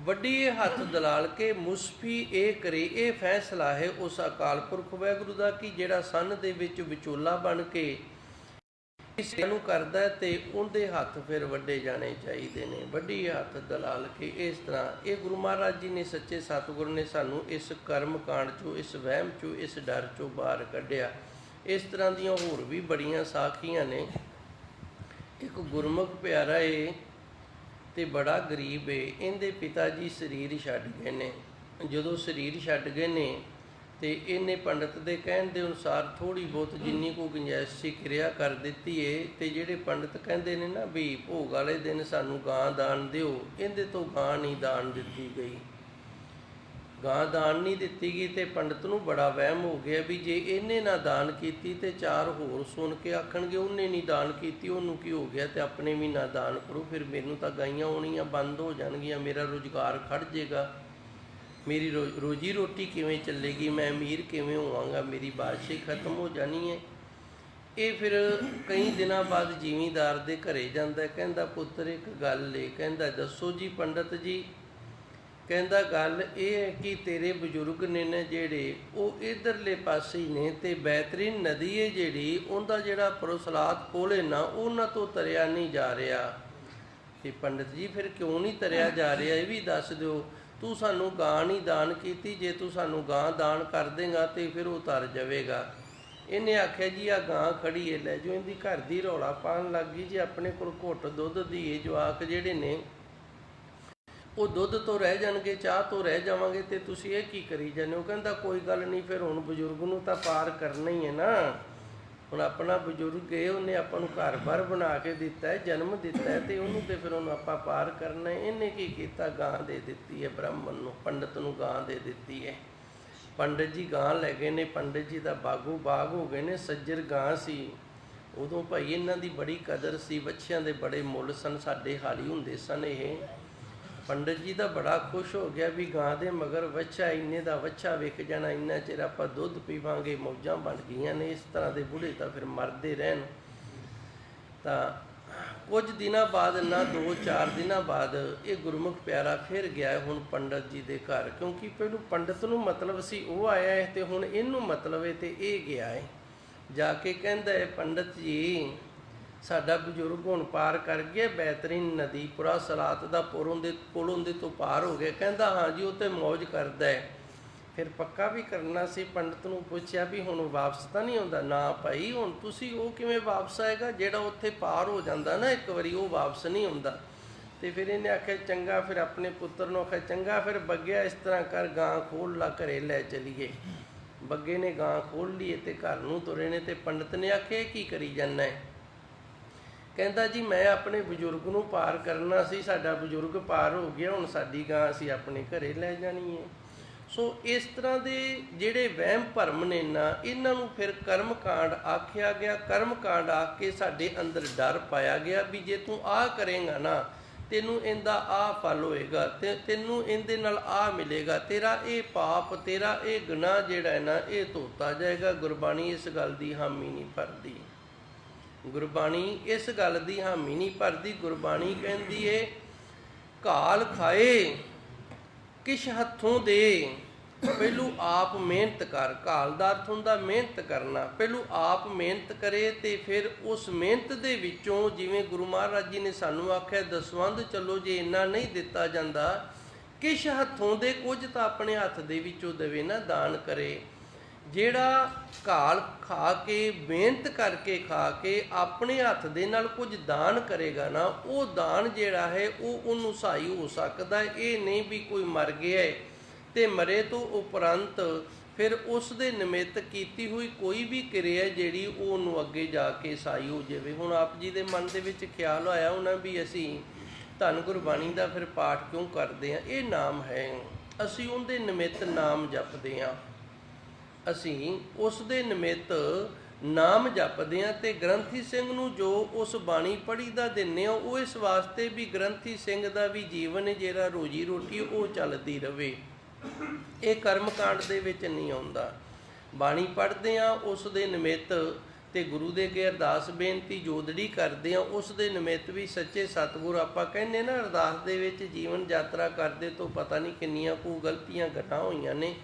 Speaker 1: ਵੱਡੀਏ ਹੱਥ ਦਲਾਲ ਕੇ ਮੁਸਫੀ ਇਹ ਕਰੇ। ਇਹ ਫੈਸਲਾ ਹੈ ਉਸ ਅਕਾਲ ਪੁਰਖ ਵਾਹਿਗੁਰੂ ਦਾ ਕਿ ਜਿਹੜਾ ਸੰਨ ਦੇ ਵਿੱਚ ਵਿਚੋਲਾ ਬਣ ਕੇ ਇਸ ਨੂੰ ਕਰਦਾ ਤੇ ਉਹਦੇ ਹੱਥ ਫਿਰ ਵੱਡੇ ਜਾਣੇ ਚਾਹੀਦੇ ਨੇ। ਵੱਡੀਏ ਹੱਥ ਦਲਾਲ ਕੇ। ਇਸ ਤਰ੍ਹਾਂ ਇਹ ਗੁਰੂ ਮਹਾਰਾਜ ਜੀ ਨੇ ਸੱਚੇ ਸਤਿਗੁਰ ਨੇ ਸਾਨੂੰ ਇਸ ਕਰਮ ਕਾਂਡ ਚੋਂ, ਇਸ ਵਹਿਮ ਚੋਂ, ਇਸ ਡਰ ਚੋਂ ਬਾਹਰ ਕੱਢਿਆ। ਇਸ ਤਰ੍ਹਾਂ ਦੀਆਂ ਹੋਰ ਵੀ ਬੜੀਆਂ ਸਾਖੀਆਂ ਨੇ। ਇੱਕ ਗੁਰਮੁਖ ਪਿਆਰਾ ਏ ਤੇ ਬੜਾ ਗਰੀਬ ਏ। ਇਹਦੇ ਪਿਤਾ ਜੀ ਸਰੀਰ ਛੱਡ ਗਏ ਨੇ। ਜਦੋਂ ਸਰੀਰ ਛੱਡ ਗਏ ਨੇ ਤੇ ਇਹਨੇ ਪੰਡਤ ਦੇ ਕਹਿਣ ਦੇ ਅਨੁਸਾਰ ਥੋੜ੍ਹੀ ਬਹੁਤ ਜਿੰਨੀ ਕੋ ਗੁੰਜਾਇਸ਼ ਸੀ ਕਿਰਿਆ ਕਰ ਦਿੱਤੀ ਏ। ਤੇ ਜਿਹੜੇ ਪੰਡਤ ਕਹਿੰਦੇ ਨੇ ਨਾ ਵੀ ਭੋਗ ਵਾਲੇ ਦਿਨ ਸਾਨੂੰ ਗਾਂ ਦਾਨ ਦਿਓ, ਇਹਦੇ ਤੋਂ ਗਾਂ ਨਹੀਂ ਦਾਨ ਦਿੱਤੀ ਗਈ। ਗਾਂ ਦਾਨ ਨਹੀਂ ਦਿੱਤੀ ਗਈ ਤੇ ਪੰਡਤ ਨੂੰ ਬੜਾ ਵਹਿਮ ਹੋ ਗਿਆ ਵੀ ਜੇ ਇਹਨੇ ਨਾ ਦਾਨ ਕੀਤੀ ਤੇ ਚਾਰ ਹੋਰ ਸੁਣ ਕੇ ਆਖਣਗੇ ਉਹਨੇ ਨਹੀਂ ਦਾਨ ਕੀਤੀ, ਉਹਨੂੰ ਕੀ ਹੋ ਗਿਆ, ਤੇ ਆਪਣੇ ਵੀ ਨਾ ਦਾਨ ਕਰੋ। ਫਿਰ ਮੈਨੂੰ ਤਾਂ ਗਾਈਆਂ ਆਉਣੀਆਂ ਬੰਦ ਹੋ ਜਾਣਗੀਆਂ, ਮੇਰਾ ਰੁਜ਼ਗਾਰ ਖੜ ਜਾਏਗਾ, ਮੇਰੀ ਰੋਜੀ ਰੋਟੀ ਕਿਵੇਂ ਚੱਲੇਗੀ, ਮੈਂ ਅਮੀਰ ਕਿਵੇਂ ਹੋਵਾਂਗਾ, ਮੇਰੀ ਬਾਦਸ਼ਾਹੀ ਖਤਮ ਹੋ ਜਾਣੀ ਹੈ। ਇਹ ਫਿਰ ਕਈ ਦਿਨਾਂ ਬਾਅਦ ਜ਼ਿਮੀਂਦਾਰ ਦੇ ਘਰੇ ਜਾਂਦਾ। ਕਹਿੰਦਾ ਪੁੱਤਰ ਇੱਕ ਗੱਲ ਏ। ਕਹਿੰਦਾ ਦੱਸੋ ਜੀ ਪੰਡਤ ਜੀ। ਕਹਿੰਦਾ ਗੱਲ ਇਹ ਹੈ ਕਿ ਤੇਰੇ ਬਜ਼ੁਰਗ ਨੇ ਨਾ ਜਿਹੜੇ ਉਹ ਇੱਧਰਲੇ ਪਾਸੇ ਹੀ ਨੇ ਤੇ ਬੈਤਰੀਨ ਨਦੀ ਹੈ ਜਿਹੜੀ, ਉਹਦਾ ਜਿਹੜਾ ਪ੍ਰਸਲਾਤ ਕੋਲੇ ਨਾ ਉਹਨਾਂ ਤੋਂ ਤਰਿਆ ਨਹੀਂ ਜਾ ਰਿਹਾ। ਤੇ ਪੰਡਤ ਜੀ ਫਿਰ ਕਿਉਂ ਨਹੀਂ ਤਰਿਆ ਜਾ ਰਿਹਾ ਇਹ ਵੀ ਦੱਸ ਦਿਓ। ਤੂੰ ਸਾਨੂੰ ਗਾਂ ਨਹੀਂ ਦਾਨ ਕੀਤੀ, ਜੇ ਤੂੰ ਸਾਨੂੰ ਗਾਂ ਦਾਨ ਕਰ ਦੇਂਗਾ ਤੇ ਫਿਰ ਉਹ ਤਰ ਜਾਵੇਗਾ। ਇਹਨੇ ਆਖਿਆ ਜੀ ਆ ਗਾਂ ਖੜੀ ਏ, ਲੈ ਜੋ ਇਹਦੀ ਘਰ ਦੀ ਰੌਲਾ ਪਾਉਣ ਲੱਗ ਗਈ ਜੀ। ਆਪਣੇ ਕੋਲ ਘੁੱਟ ਦੁੱਧ ਦੀ ਏ, ਜਵਾਕ ਜਿਹੜੇ ਨੇ ਉਹ ਦੁੱਧ ਤੋਂ ਰਹਿ ਜਾਣਗੇ, ਚਾਹ ਤੋਂ ਰਹਿ ਜਾਵਾਂਗੇ, ਤੇ ਤੁਸੀਂ ਇਹ ਕੀ ਕਰੀ ਜਾਂਦੇ ਹੋ? ਕਹਿੰਦਾ ਕੋਈ ਗੱਲ ਨਹੀਂ, ਫਿਰ ਹੁਣ ਬਜ਼ੁਰਗ ਨੂੰ ਤਾਂ ਪਾਰ ਕਰਨਾ ਹੀ ਹੈ ਨਾ। ਹੁਣ ਆਪਣਾ ਬਜ਼ੁਰਗ ਏ, ਉਹਨੇ ਆਪਾਂ ਨੂੰ ਘਰ-ਬਾਰ ਬਣਾ ਕੇ ਦਿੱਤਾ ਹੈ, ਜਨਮ ਦਿੱਤਾ ਹੈ, ਤੇ ਉਹਨੂੰ ਤੇ ਫਿਰ ਉਹਨੂੰ ਆਪਾਂ ਪਾਰ ਕਰਨਾ ਹੈ। ਇਹਨੇ ਕੀ ਕੀਤਾ? ਗਾਂ ਦੇ ਦਿੱਤੀ ਹੈ ਬ੍ਰਾਹਮਣ ਨੂੰ, ਪੰਡਤ ਨੂੰ ਗਾਂ ਦੇ ਦਿੱਤੀ ਹੈ। ਪੰਡਤ ਜੀ ਗਾਂ ਲੈ ਗਏ ਨੇ, ਪੰਡਤ ਜੀ ਦਾ ਬਾਗੋ ਬਾਗ ਹੋ ਗਏ ਨੇ। ਸੱਜਰ ਗਾਂ ਸੀ ਉਦੋਂ ਭਾਈ, ਇਹਨਾਂ ਦੀ ਬੜੀ ਕਦਰ ਸੀ, ਵੱਛਿਆਂ ਦੇ ਬੜੇ ਮੁੱਲ ਸਨ, ਸਾਡੇ ਹਾਲੀ ਹੁੰਦੇ ਸਨ ਇਹ। ਪੰਡਤ ਜੀ ਦਾ ਬੜਾ ਖੁਸ਼ ਹੋ ਗਿਆ ਵੀ ਗਾਂ ਦੇ ਮਗਰ ਵੱਛਾ, ਇੰਨੇ ਦਾ ਵੱਛਾ ਵਿਕ ਜਾਣਾ, ਇੰਨਾ ਚਿਰ ਆਪਾਂ ਦੁੱਧ ਪੀਵਾਂਗੇ, ਮੌਜਾਂ ਬਣ ਗਈਆਂ ਨੇ। ਇਸ ਤਰ੍ਹਾਂ ਦੇ ਬੁੜੇ ਤਾਂ ਫਿਰ ਮਰਦੇ ਰਹਿਣ। ਤਾਂ ਕੁਝ ਦਿਨਾਂ ਬਾਅਦ ਨਾ 2-4 ਦਿਨਾਂ ਬਾਅਦ ਇਹ ਗੁਰਮੁਖ ਪਿਆਰਾ ਫਿਰ ਗਿਆ ਹੁਣ ਪੰਡਤ ਜੀ ਦੇ ਘਰ, ਕਿਉਂਕਿ ਪਹਿਲੋਂ ਪੰਡਤ ਨੂੰ ਮਤਲਬ ਸੀ ਉਹ ਆਇਆ ਹੈ, ਤੇ ਹੁਣ ਇਹਨੂੰ ਮਤਲਬ ਹੈ ਤੇ ਇਹ ਗਿਆ ਹੈ। ਜਾ ਕੇ ਕਹਿੰਦਾ ਹੈ, ਪੰਡਤ ਜੀ ਸਾਡਾ ਬਜ਼ੁਰਗ ਹੁਣ ਪਾਰ ਕਰ ਗਿਆ ਬੈਤਰੀਨ ਨਦੀ, ਪੁਰਾ ਸਲਾਤ ਦਾ ਪੁਲੋਂ ਦੇ ਤੋਂ ਪਾਰ ਹੋ ਗਿਆ। ਕਹਿੰਦਾ ਹਾਂ ਜੀ, ਉਹ ਤੇ ਮੌਜ ਕਰਦਾ ਹੈ। ਫਿਰ ਪੱਕਾ ਵੀ ਕਰਨਾ ਸੀ। ਪੰਡਤ ਨੂੰ ਪੁੱਛਿਆ ਵੀ ਹੁਣ ਵਾਪਸ ਤਾਂ ਨਹੀਂ ਆਉਂਦਾ? ਨਾ ਭਾਈ, ਹੁਣ ਤੁਸੀਂ ਉਹ ਕਿਵੇਂ ਵਾਪਸ ਆਏਗਾ? ਜਿਹੜਾ ਉੱਥੇ ਪਾਰ ਹੋ ਜਾਂਦਾ ਨਾ ਇੱਕ ਵਾਰੀ, ਉਹ ਵਾਪਸ ਨਹੀਂ ਆਉਂਦਾ। ਤੇ ਫਿਰ ਇਹਨੇ ਆਖਿਆ ਚੰਗਾ, ਫਿਰ ਆਪਣੇ ਪੁੱਤਰ ਨੂੰ ਆਖਿਆ ਚੰਗਾ, ਫਿਰ ਬੱਗਿਆ ਇਸ ਤਰ੍ਹਾਂ ਕਰ, ਗਾਂ ਖੋਲ ਲਾ, ਘਰੇ ਲੈ ਚਲੀਏ। ਬੱਗੇ ਨੇ ਗਾਂ ਖੋਲ ਲਈ ਤੇ ਘਰ ਨੂੰ ਤੁਰੇ ਨੇ। ਤੇ ਪੰਡਤ ਨੇ ਆਖਿਆ ਕੀ ਕਰੀ ਜਾਂਦਾ ਹੈ? ਕਹਿੰਦਾ ਜੀ ਮੈਂ ਆਪਣੇ ਬਜ਼ੁਰਗ ਨੂੰ ਪਾਰ ਕਰਨਾ ਸੀ, ਸਾਡਾ ਬਜ਼ੁਰਗ ਪਾਰ ਹੋ ਗਿਆ, ਹੁਣ ਸਾਡੀ ਗਾਂ ਅਸੀਂ ਆਪਣੇ ਘਰੇ ਲੈ ਜਾਣੀ ਹੈ। ਸੋ ਇਸ ਤਰ੍ਹਾਂ ਦੇ ਜਿਹੜੇ ਵਹਿਮ ਭਰਮ ਨੇ ਨਾ, ਇਹਨਾਂ ਨੂੰ ਫਿਰ ਕਰਮਕਾਂਡ ਆਖਿਆ ਗਿਆ। ਕਰਮਕਾਂਡ ਆ ਕੇ ਸਾਡੇ ਅੰਦਰ ਡਰ ਪਾਇਆ ਗਿਆ ਵੀ ਜੇ ਤੂੰ ਆਹ ਕਰੇਂਗਾ ਨਾ, ਤੈਨੂੰ ਇਹਦਾ ਆਹ ਫਲ ਹੋਏਗਾ, ਤੇ ਤੈਨੂੰ ਇਹਦੇ ਨਾਲ ਆਹ ਮਿਲੇਗਾ, ਤੇਰਾ ਇਹ ਪਾਪ, ਤੇਰਾ ਇਹ ਗੁਨਾਹ ਜਿਹੜਾ ਹੈ ਨਾ, ਇਹ ਧੋਤਾ ਜਾਏਗਾ। ਗੁਰਬਾਣੀ ਇਸ ਗੱਲ ਦੀ ਹਾਮੀ ਨਹੀਂ ਭਰਦੀ। ਗੁਰਬਾਣੀ ਇਸ ਗੱਲ ਦੀ ਹਾਮੀ ਨਹੀਂ ਭਰਦੀ। ਗੁਰਬਾਣੀ ਕਹਿੰਦੀ ਏ ਘਾਲ ਖਾਏ ਕਿਛ ਹੱਥੋਂ ਦੇ, ਪਹਿਲੂ ਆਪ ਮਿਹਨਤ ਕਰ। ਘਾਲ ਦਾ ਅਰਥ ਹੁੰਦਾ ਮਿਹਨਤ ਕਰਨਾ। ਪਹਿਲੂ ਆਪ ਮਿਹਨਤ ਕਰੇ ਤੇ ਫਿਰ ਉਸ ਮਿਹਨਤ ਦੇ ਵਿੱਚੋਂ, ਜਿਵੇਂ ਗੁਰੂ ਮਹਾਰਾਜ ਜੀ ਨੇ ਸਾਨੂੰ ਆਖਿਆ ਦਸਵੰਧ ਚਲੋ, ਜੇ ਇੰਨਾ ਨਹੀਂ ਦਿੱਤਾ ਜਾਂਦਾ, ਕਿਛ ਹੱਥੋਂ ਦੇ, ਕੁਝ ਤਾਂ ਆਪਣੇ ਹੱਥ ਦੇ ਵਿੱਚੋਂ ਦੇਵੇ ਨਾ, ਦਾਨ ਕਰੇ। ਜਿਹੜਾ ਘਾਲ ਖਾ ਕੇ, ਮਿਹਨਤ ਕਰਕੇ ਖਾ ਕੇ ਆਪਣੇ ਹੱਥ ਦੇ ਨਾਲ ਕੁਝ ਦਾਨ ਕਰੇਗਾ ਨਾ, ਉਹ ਦਾਨ ਜਿਹੜਾ ਹੈ ਉਹ ਉਹਨੂੰ ਸਹਾਈ ਹੋ ਸਕਦਾ ਹੈ। ਇਹ ਨਹੀਂ ਵੀ ਕੋਈ ਮਰ ਗਿਆ ਹੈ ਤੇ ਮਰੇ ਤੋਂ ਉਪਰੰਤ ਫਿਰ ਉਸ ਦੇ ਨਿਮਿੱਤ ਕੀਤੀ ਹੋਈ ਕੋਈ ਵੀ ਕਿਰਿਆ ਜਿਹੜੀ ਉਹ ਉਹਨੂੰ ਅੱਗੇ ਜਾ ਕੇ ਸਹਾਈ ਹੋ ਜਾਵੇ। ਹੁਣ ਆਪ ਜੀ ਦੇ ਮਨ ਦੇ ਵਿੱਚ ਖਿਆਲ ਆਇਆ ਹੋਣਾ ਵੀ ਅਸੀਂ ਧੰਨ ਗੁਰਬਾਣੀ ਦਾ ਫਿਰ ਪਾਠ ਕਿਉਂ ਕਰਦੇ ਹਾਂ? ਇਹ ਨਾਮ ਹੈ, ਅਸੀਂ ਉਹਦੇ ਨਿਮਿੱਤ ਨਾਮ ਜਪਦੇ ਹਾਂ, ਅਸੀਂ ਉਸ ਦੇ ਨਿਮਿੱਤ ਨਾਮ ਜਪਦੇ ਹਾਂ। ਤੇ ਗ੍ਰੰਥੀ ਸਿੰਘ ਨੂੰ ਜੋ ਉਸ ਬਾਣੀ ਪੜ੍ਹੀ ਦਾ ਦਿੰਦੇ ਹਾਂ, ਉਹ ਇਸ ਵਾਸਤੇ ਵੀ ਗ੍ਰੰਥੀ ਸਿੰਘ ਦਾ ਵੀ ਜੀਵਨ ਜਿਹੜਾ ਰੋਜੀ ਰੋਟੀ ਉਹ ਚੱਲਦੀ ਰਹੇ। ਇਹ ਕਰਮਕਾਂਡ ਦੇ ਵਿੱਚ ਨਹੀਂ ਆਉਂਦਾ। ਬਾਣੀ ਪੜ੍ਹਦੇ ਹਾਂ ਉਸ ਦੇ ਨਿਮਿੱਤ, ਤੇ ਗੁਰੂ ਦੇ ਅੱਗੇ ਅਰਦਾਸ ਬੇਨਤੀ ਜੋਦੜੀ ਕਰਦੇ ਹਾਂ ਉਸ ਦੇ ਨਿਮਿੱਤ ਵੀ। ਸੱਚੇ ਸਤਿਗੁਰ ਆਪਾਂ ਕਹਿੰਦੇ ਨਾ, ਅਰਦਾਸ ਦੇ ਵਿੱਚ ਜੀਵਨ ਯਾਤਰਾ ਕਰਦੇ ਤੋਂ ਪਤਾ ਨਹੀਂ ਕਿੰਨੀਆਂ ਕੁ ਗਲਤੀਆਂ ਘਟਾ ਹੋਈਆਂ ਨੇ,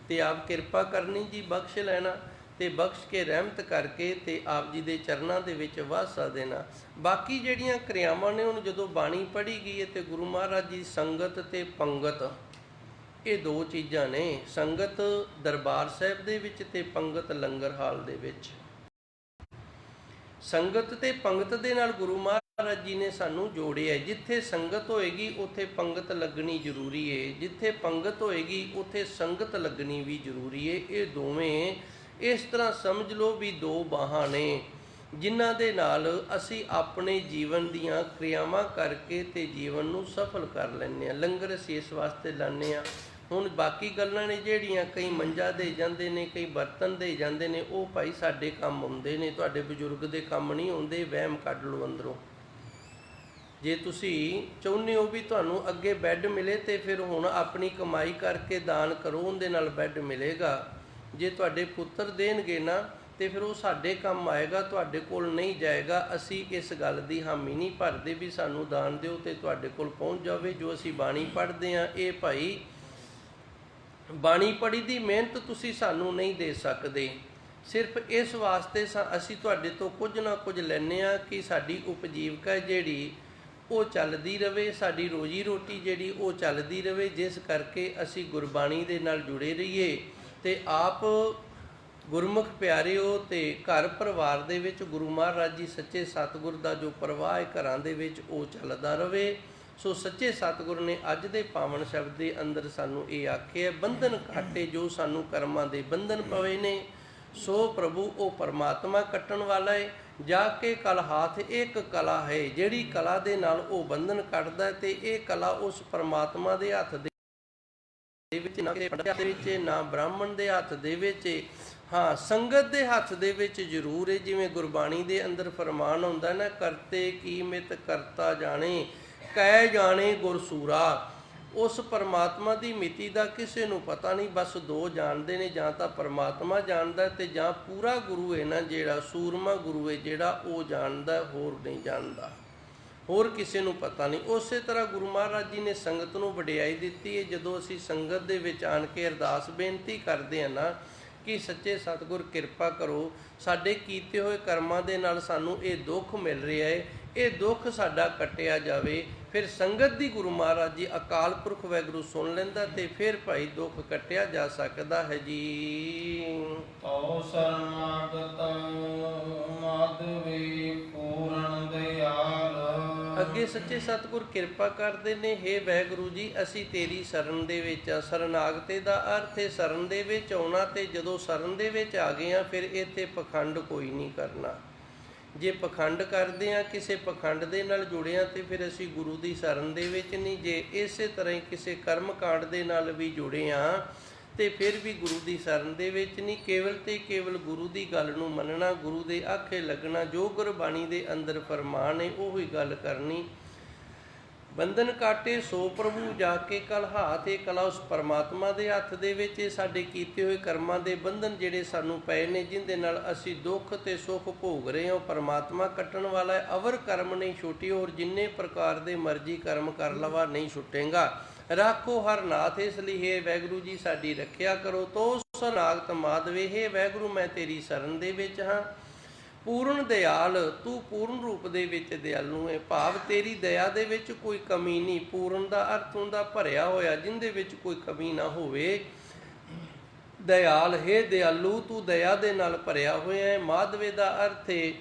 Speaker 1: ਤੇ ਆਪ ਕਿਰਪਾ ਕਰਨੀ ਜੀ, ਬਖਸ਼ ਲੈਣਾ, ਤੇ ਬਖਸ਼ ਕੇ ਰਹਿਮਤ ਕਰਕੇ ਤੇ ਆਪ ਜੀ ਦੇ ਚਰਨਾਂ ਦੇ ਵਿੱਚ ਵਾਸਾ ਦੇਣਾ। ਬਾਕੀ ਜਿਹੜੀਆਂ ਕਿਰਿਆਵਾਂ ਨੇ, ਹੁਣ ਜਦੋਂ ਬਾਣੀ ਪੜ੍ਹੀ ਗਈ ਹੈ ਤੇ ਗੁਰੂ ਮਹਾਰਾਜ ਜੀ ਸੰਗਤ ਤੇ ਪੰਗਤ, ਇਹ ਦੋ ਚੀਜ਼ਾਂ ਨੇ। ਸੰਗਤ ਦਰਬਾਰ ਸਾਹਿਬ ਦੇ ਵਿੱਚ ਤੇ ਪੰਗਤ ਲੰਗਰ ਹਾਲ ਦੇ ਵਿੱਚ। ਸੰਗਤ ਤੇ ਪੰਗਤ ਦੇ ਨਾਲ ਗੁਰੂ ਮਹਾਰਾਜ ਜੀ ਨੇ ਸਾਨੂੰ ਜੋੜਿਆ। ਜਿੱਥੇ ਸੰਗਤ ਹੋਏਗੀ ਉੱਥੇ ਪੰਗਤ ਲੱਗਣੀ ਜ਼ਰੂਰੀ ਹੈ, ਜਿੱਥੇ ਪੰਗਤ ਹੋਏਗੀ ਉੱਥੇ ਸੰਗਤ ਲੱਗਣੀ ਵੀ ਜ਼ਰੂਰੀ ਹੈ। ਇਹ ਦੋਵੇਂ ਇਸ ਤਰ੍ਹਾਂ ਸਮਝ ਲਓ ਵੀ ਦੋ ਬਾਹਾਂ ਨੇ, ਜਿਨ੍ਹਾਂ ਦੇ ਨਾਲ ਅਸੀਂ ਆਪਣੇ ਜੀਵਨ ਦੀਆਂ ਕਿਰਿਆਵਾਂ ਕਰਕੇ ਤੇ ਜੀਵਨ ਨੂੰ ਸਫਲ ਕਰ ਲੈਂਦੇ ਹਾਂ। ਲੰਗਰ ਅਸੀਂ ਇਸ ਵਾਸਤੇ ਲਾਉਂਦੇ ਹਾਂ। ਹੁਣ ਬਾਕੀ ਗੱਲਾਂ ਨੇ ਜਿਹੜੀਆਂ, ਕਈ ਮੰਜਾ ਦੇ ਜਾਂਦੇ ਨੇ, ਕਈ ਬਰਤਨ ਦੇ ਜਾਂਦੇ ਨੇ, ਉਹ ਭਾਈ ਸਾਡੇ ਕੰਮ ਆਉਂਦੇ ਨੇ, ਤੁਹਾਡੇ ਬਜ਼ੁਰਗ ਦੇ ਕੰਮ ਨਹੀਂ ਆਉਂਦੇ। ਵਹਿਮ ਕੱਢ ਲਓ ਅੰਦਰੋਂ। ਜੇ ਤੁਸੀਂ ਚਾਹੁੰਦੇ ਹੋ ਵੀ ਤੁਹਾਨੂੰ ਅੱਗੇ ਬੈੱਡ ਮਿਲੇ, ਤੇ ਫਿਰ ਹੁਣ ਆਪਣੀ ਕਮਾਈ ਕਰਕੇ ਦਾਨ ਕਰੋ, ਉਹਦੇ ਨਾਲ ਬੈੱਡ ਮਿਲੇਗਾ। ਜੇ ਤੁਹਾਡੇ ਪੁੱਤਰ ਦੇਣਗੇ ਨਾ, ਤੇ ਫਿਰ ਉਹ ਸਾਡੇ ਕੰਮ ਆਏਗਾ, ਤੁਹਾਡੇ ਕੋਲ ਨਹੀਂ ਜਾਏਗਾ। ਅਸੀਂ ਇਸ ਗੱਲ ਦੀ ਹਾਮੀ ਨਹੀਂ ਭਰਦੇ ਵੀ ਸਾਨੂੰ ਦਾਨ ਦਿਓ ਤੇ ਤੁਹਾਡੇ ਕੋਲ ਪਹੁੰਚ ਜਾਵੇ। ਜੋ ਅਸੀਂ ਬਾਣੀ ਪੜ੍ਹਦੇ ਹਾਂ, ਇਹ ਭਾਈ ਬਾਣੀ ਪੜ੍ਹੀ ਦੀ ਮਿਹਨਤ ਤੁਸੀਂ ਸਾਨੂੰ ਨਹੀਂ ਦੇ ਸਕਦੇ। ਸਿਰਫ ਇਸ ਵਾਸਤੇ ਅਸੀਂ ਤੁਹਾਡੇ ਤੋਂ ਕੁਝ ਨਾ ਕੁਝ ਲੈਂਦੇ ਹਾਂ ਕਿ ਸਾਡੀ ਉਪਜੀਵਕਾ ਜਿਹੜੀ ਉਹ ਚੱਲਦੀ ਰਹੇ, ਸਾਡੀ ਰੋਜੀ ਰੋਟੀ ਜਿਹੜੀ ਉਹ ਚੱਲਦੀ ਰਹੇ, ਜਿਸ ਕਰਕੇ ਅਸੀਂ ਗੁਰਬਾਣੀ ਦੇ ਨਾਲ ਜੁੜੇ ਰਹੀਏ ਤੇ ਆਪ ਗੁਰਮੁਖ ਪਿਆਰਿਓ, ਤੇ ਘਰ ਪਰਿਵਾਰ ਦੇ ਵਿੱਚ ਗੁਰੂ ਮਹਾਰਾਜ ਜੀ ਸੱਚੇ ਸਤਿਗੁਰ ਦਾ ਜੋ ਪ੍ਰਵਾਹ ਹੈ ਘਰਾਂ ਦੇ ਵਿੱਚ ਉਹ ਚੱਲਦਾ ਰਵੇ। ਸੋ ਸੱਚੇ ਸਤਿਗੁਰ ਨੇ ਅੱਜ ਦੇ ਪਾਵਨ ਸ਼ਬਦ ਦੇ ਅੰਦਰ ਸਾਨੂੰ ਇਹ ਆਖਿਆ, ਬੰਧਨ ਕਾਟੇ ਜੋ ਸਾਨੂੰ ਕਰਮਾਂ ਦੇ ਬੰਧਨ ਪਵੇ ਨੇ, ਸੋ ਪ੍ਰਭੂ ਉਹ ਪਰਮਾਤਮਾ ਕੱਟਣ ਵਾਲਾ ਹੈ। ਜਾ ਕੇ ਕਲ ਹਾਥ ਇੱਕ ਕਲਾ ਹੈ, ਜਿਹੜੀ ਕਲਾ ਦੇ ਨਾਲ ਉਹ ਬੰਧਨ ਕੱਟਦਾ, ਤੇ ਇਹ ਕਲਾ ਉਸ ਪਰਮਾਤਮਾ ਦੇ ਹੱਥ ਦੇ ਵਿੱਚ, ਨਾ ਕਿਸੇ ਪੰਡਤ ਦੇ ਵਿੱਚ, ਨਾ ਬ੍ਰਾਹਮਣ ਦੇ ਹੱਥ ਦੇ ਵਿੱਚ, ਹਾਂ ਸੰਗਤ ਦੇ ਹੱਥ ਦੇ ਵਿੱਚ ਜ਼ਰੂਰ ਹੈ। ਜਿਵੇਂ ਗੁਰਬਾਣੀ ਦੇ ਅੰਦਰ ਫਰਮਾਨ ਹੁੰਦਾ ਨਾ, ਕਰਤੇ ਕੀ ਮਿਤ ਕਰਤਾ ਜਾਣੇ, ਕਹਿ ਜਾਣੇ ਗੁਰਸੂਰਾ। ਉਸ ਪਰਮਾਤਮਾ ਦੀ ਮਿਤੀ ਦਾ ਕਿਸੇ ਨੂੰ ਪਤਾ ਨਹੀਂ, ਬਸ ਦੋ ਜਾਣਦੇ ਨੇ, ਜਾਂ ਤਾਂ ਪਰਮਾਤਮਾ ਜਾਣਦਾ ਤੇ ਜਾਂ ਪੂਰਾ ਗੁਰੂ ਹੈ ਨਾ ਜਿਹੜਾ ਸੂਰਮਾ ਗੁਰੂ ਹੈ ਜਿਹੜਾ ਉਹ ਜਾਣਦਾ, ਹੋਰ ਨਹੀਂ ਜਾਣਦਾ, ਹੋਰ ਕਿਸੇ ਨੂੰ ਪਤਾ ਨਹੀਂ। ਉਸੇ ਤਰ੍ਹਾਂ ਗੁਰੂ ਮਹਾਰਾਜ ਜੀ ਨੇ ਸੰਗਤ ਨੂੰ ਵਡਿਆਈ ਦਿੱਤੀ ਹੈ। ਜਦੋਂ ਅਸੀਂ ਸੰਗਤ ਦੇ ਵਿੱਚ ਆਣ ਕੇ ਅਰਦਾਸ ਬੇਨਤੀ ਕਰਦੇ ਹਾਂ ਨਾ ਕਿ ਸੱਚੇ ਸਤਿਗੁਰ ਕਿਰਪਾ ਕਰੋ, ਸਾਡੇ ਕੀਤੇ ਹੋਏ ਕਰਮਾਂ ਦੇ ਨਾਲ ਸਾਨੂੰ ਇਹ ਦੁੱਖ ਮਿਲ ਰਿਹਾ ਹੈ, ਇਹ ਦੁੱਖ ਸਾਡਾ ਕੱਟਿਆ ਜਾਵੇ, ਫਿਰ ਸੰਗਤ ਦੀ ਗੁਰੂ ਮਹਾਰਾਜ ਜੀ ਅਕਾਲ ਪੁਰਖ ਵਾਹਿਗੁਰੂ ਸੁਣ ਲੈਂਦਾ ਤੇ ਫਿਰ ਭਾਈ ਦੁੱਖ ਕੱਟਿਆ ਜਾ ਸਕਦਾ ਹੈ ਜੀ।
Speaker 2: ਤਉ ਸਰਨਾਗਤ ਮਾਧਵੀ ਪੂਰਨ ਦਿਆਲ।
Speaker 1: ਅੱਗੇ ਸੱਚੇ ਸਤਿਗੁਰ ਕਿਰਪਾ ਕਰਦੇ ਨੇ, ਹੇ ਵਾਹਿਗੁਰੂ ਜੀ ਅਸੀਂ ਤੇਰੀ ਸ਼ਰਨ ਦੇ ਵਿੱਚ ਆ। ਸ਼ਰਨਾਗਤੇ ਦਾ ਅਰਥ ਹੈ ਸ਼ਰਨ ਦੇ ਵਿੱਚ ਆਉਣਾ, ਤੇ ਜਦੋਂ ਸ਼ਰਨ ਦੇ ਵਿੱਚ ਆ ਗਏ ਆ ਫਿਰ ਇੱਥੇ ਪਖੰਡ ਕੋਈ ਨਹੀਂ ਕਰਨਾ। ਜੇ ਪਖੰਡ ਕਰਦੇ ਆ, ਕਿਸੇ ਪਖੰਡ ਦੇ ਨਾਲ ਜੁੜੇ ਆ, ਤੇ ਫਿਰ ਅਸੀਂ ਗੁਰੂ ਦੀ ਸ਼ਰਨ ਦੇ ਵਿੱਚ ਨਹੀਂ। ਜੇ ਇਸੇ ਤਰ੍ਹਾਂ ਹੀ ਕਿਸੇ ਕਰਮ ਕਾਂਡ ਦੇ ਨਾਲ ਵੀ ਜੁੜੇ ਆ ਤੇ ਫਿਰ ਵੀ ਗੁਰੂ ਦੀ ਸ਼ਰਨ ਦੇ ਵਿੱਚ ਨਹੀਂ। ਕੇਵਲ ਤੇ ਕੇਵਲ ਗੁਰੂ ਦੀ ਗੱਲ ਨੂੰ ਮੰਨਣਾ, ਗੁਰੂ ਦੇ ਆਖੇ ਲੱਗਣਾ, ਜੋ ਗੁਰਬਾਣੀ ਦੇ ਅੰਦਰ ਫਰਮਾਨ ਹੈ ਉਹੀ ਗੱਲ ਕਰਨੀ। ਬੰਧਨ ਕਾਟੇ ਸੋ ਪ੍ਰਭੂ ਜਾ ਕੇ ਕਲ ਹਾਥ, ਇਹ ਕਲਾ ਉਸ ਪਰਮਾਤਮਾ ਦੇ ਹੱਥ ਦੇ ਵਿੱਚ। ਸਾਡੇ ਕੀਤੇ ਹੋਏ ਕਰਮਾਂ ਦੇ ਬੰਧਨ ਜਿਹੜੇ ਸਾਨੂੰ ਪਏ ਨੇ, ਜਿਹਦੇ ਨਾਲ ਅਸੀਂ ਦੁੱਖ ਤੇ ਸੁੱਖ ਭੋਗ ਰਹੇ ਹਾਂ, ਪਰਮਾਤਮਾ ਕੱਟਣ ਵਾਲਾ ਹੈ। ਅਵਰ ਕਰਮ ਨਹੀਂ ਛੁੱਟੀ, ਔਰ ਜਿੰਨੇ ਪ੍ਰਕਾਰ ਦੇ ਮਰਜ਼ੀ ਕਰਮ ਕਰ ਲਵਾ ਨਹੀਂ ਛੁੱਟੇਗਾ। ਰਾਖੋ ਹਰ ਨਾਥ, ਇਸ ਲਈ ਹੇ ਵਾਹਿਗੁਰੂ ਜੀ ਸਾਡੀ ਰੱਖਿਆ ਕਰੋ। ਤੋ ਸਰਨਾਗਤ ਮਾਧਵੇ, ਹੇ ਵਾਹਿਗੁਰੂ ਮੈਂ ਤੇਰੀ ਸ਼ਰਨ ਦੇ ਵਿੱਚ ਹਾਂ। ਪੂਰਨ ਦਿਆਲ, ਤੂੰ ਪੂਰਨ ਰੂਪ ਦੇ ਵਿੱਚ ਦਿਆਲੂ ਹੈ, ਭਾਵ ਤੇਰੀ ਦਇਆ ਦੇ ਵਿੱਚ ਕੋਈ ਕਮੀ ਨਹੀਂ। ਪੂਰਨ ਦਾ ਅਰਥ ਹੁੰਦਾ ਭਰਿਆ ਹੋਇਆ, ਜਿੰਦੇ ਵਿੱਚ ਕੋਈ ਕਮੀ ਨਾ ਹੋਵੇ। ਦਿਆਲ, ਹੇ ਦਿਆਲੂ ਤੂੰ ਦਇਆ ਦੇ ਨਾਲ ਭਰਿਆ ਹੋਇਆ ਹੈ। ਮਾਧਵੇ ਦਾ ਅਰਥ ਹੈ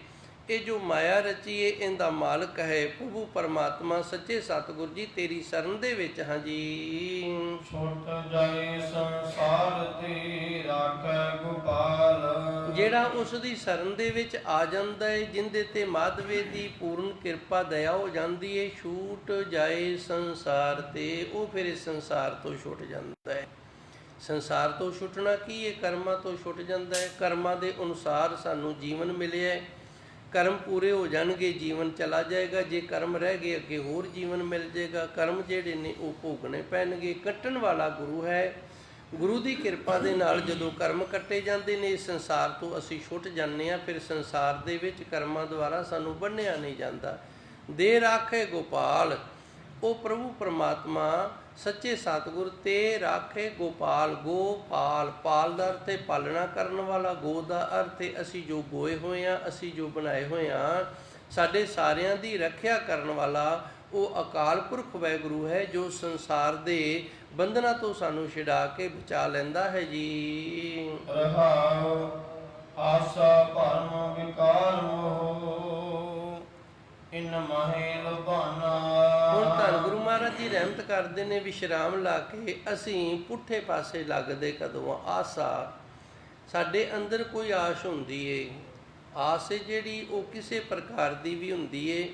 Speaker 1: ਇਹ ਜੋ ਮਾਇਆ ਰਚੀ ਹੈ ਇਹਦਾ ਮਾਲਕ ਹੈ ਪ੍ਰਭੂ ਪਰਮਾਤਮਾ ਸੱਚੇ ਸਤਿਗੁਰ ਜੀ ਤੇਰੀ ਸ਼ਰਨ ਦੇ ਵਿੱਚ ਹਾਂ ਜੀ।
Speaker 2: ਛੁੱਟ ਜਾਏ ਸੰਸਾਰ ਤੇ ਰਾਖੈ ਗੋਪਾਲ।
Speaker 1: ਜਿਹੜਾ ਉਸ ਦੀ ਸ਼ਰਨ ਦੇ ਵਿੱਚ ਆ ਜਾਂਦਾ ਹੈ, ਜਿੰਦੇ ਤੇ ਮਾਧਵੇ ਦੀ ਪੂਰਨ ਕਿਰਪਾ ਦਇਆ ਹੋ ਜਾਂਦੀ ਹੈ, ਛੂਟ ਜਾਏ ਸੰਸਾਰ ਤੇ, ਉਹ ਫਿਰ ਇਸ ਸੰਸਾਰ ਤੋਂ ਛੁੱਟ ਜਾਂਦਾ ਹੈ। ਸੰਸਾਰ ਤੋਂ ਛੁੱਟਣਾ ਕੀ ਹੈ? ਕਰਮਾਂ ਤੋਂ ਛੁੱਟ ਜਾਂਦਾ ਹੈ। ਕਰਮਾਂ ਦੇ ਅਨੁਸਾਰ ਸਾਨੂੰ ਜੀਵਨ ਮਿਲਿਆ ਹੈ, ਕਰਮ ਪੂਰੇ ਹੋ ਜਾਣਗੇ ਜੀਵਨ ਚਲਾ ਜਾਏਗਾ, ਜੇ ਕਰਮ ਰਹਿ ਗਏ ਅੱਗੇ ਹੋਰ ਜੀਵਨ ਮਿਲ ਜਾਏਗਾ। ਕਰਮ ਜਿਹੜੇ ਨੇ ਉਹ ਭੋਗਣੇ ਪੈਣਗੇ। ਕੱਟਣ ਵਾਲਾ ਗੁਰੂ ਹੈ। ਗੁਰੂ ਦੀ ਕਿਰਪਾ ਦੇ ਨਾਲ ਜਦੋਂ ਕਰਮ ਕੱਟੇ ਜਾਂਦੇ ਨੇ ਇਸ ਸੰਸਾਰ ਤੋਂ ਅਸੀਂ ਛੁੱਟ ਜਾਂਦੇ ਹਾਂ। ਫਿਰ ਸੰਸਾਰ ਦੇ ਵਿੱਚ ਕਰਮਾਂ ਦੁਆਰਾ ਸਾਨੂੰ ਬੰਨ੍ਹਿਆ ਨਹੀਂ ਜਾਂਦਾ। ਦੇ ਰਾਖੇ ਗੋਪਾਲ, ਉਹ ਪ੍ਰਭੂ ਪਰਮਾਤਮਾ ਸੱਚੇ ਸਤਿਗੁਰ ਤੇ ਰਾਖੇ ਗੋਪਾਲ। ਗੋਪਾਲ, ਪਾਲ ਦਾ ਅਰਥ ਹੈ ਪਾਲਣਾ ਕਰਨ ਵਾਲਾ, ਗੋ ਦਾ ਅਰਥ ਹੈ ਅਸੀਂ ਜੋ ਗੋਏ ਹੋਏ ਹਾਂ, ਅਸੀਂ ਜੋ ਬਣਾਏ ਹੋਏ ਹਾਂ, ਸਾਡੇ ਸਾਰਿਆਂ ਦੀ ਰੱਖਿਆ ਕਰਨ ਵਾਲਾ ਉਹ ਅਕਾਲ ਪੁਰਖ ਵਾਹਿਗੁਰੂ ਹੈ ਜੋ ਸੰਸਾਰ ਦੇ ਬੰਧਨਾਂ ਤੋਂ ਸਾਨੂੰ ਛੁਡਾ ਕੇ ਬਚਾ ਲੈਂਦਾ ਹੈ ਜੀ।
Speaker 2: ਰਹਾਉ ਆਸਾ ਭਰਮ ਵਿਕਾਰ ਮੋਹ ਇਨ ਮਹੇ ਲੁਭਾਨਾ।
Speaker 1: ਹੁਣ ਧੰਨ ਗੁਰੂ ਮਹਾਰਾਜ ਜੀ ਰਹਿਮਤ ਕਰਦੇ ਨੇ, ਵਿਸ਼ਰਾਮ ਲਾ ਕੇ ਅਸੀਂ ਪੁੱਠੇ ਪਾਸੇ ਲੱਗਦੇ ਕਦੋਂ? ਆਸਾ, ਸਾਡੇ ਅੰਦਰ ਕੋਈ ਆਸ ਹੁੰਦੀ ਏ। ਆਸ ਜਿਹੜੀ ਉਹ ਕਿਸੇ ਪ੍ਰਕਾਰ ਦੀ ਵੀ ਹੁੰਦੀ ਏ।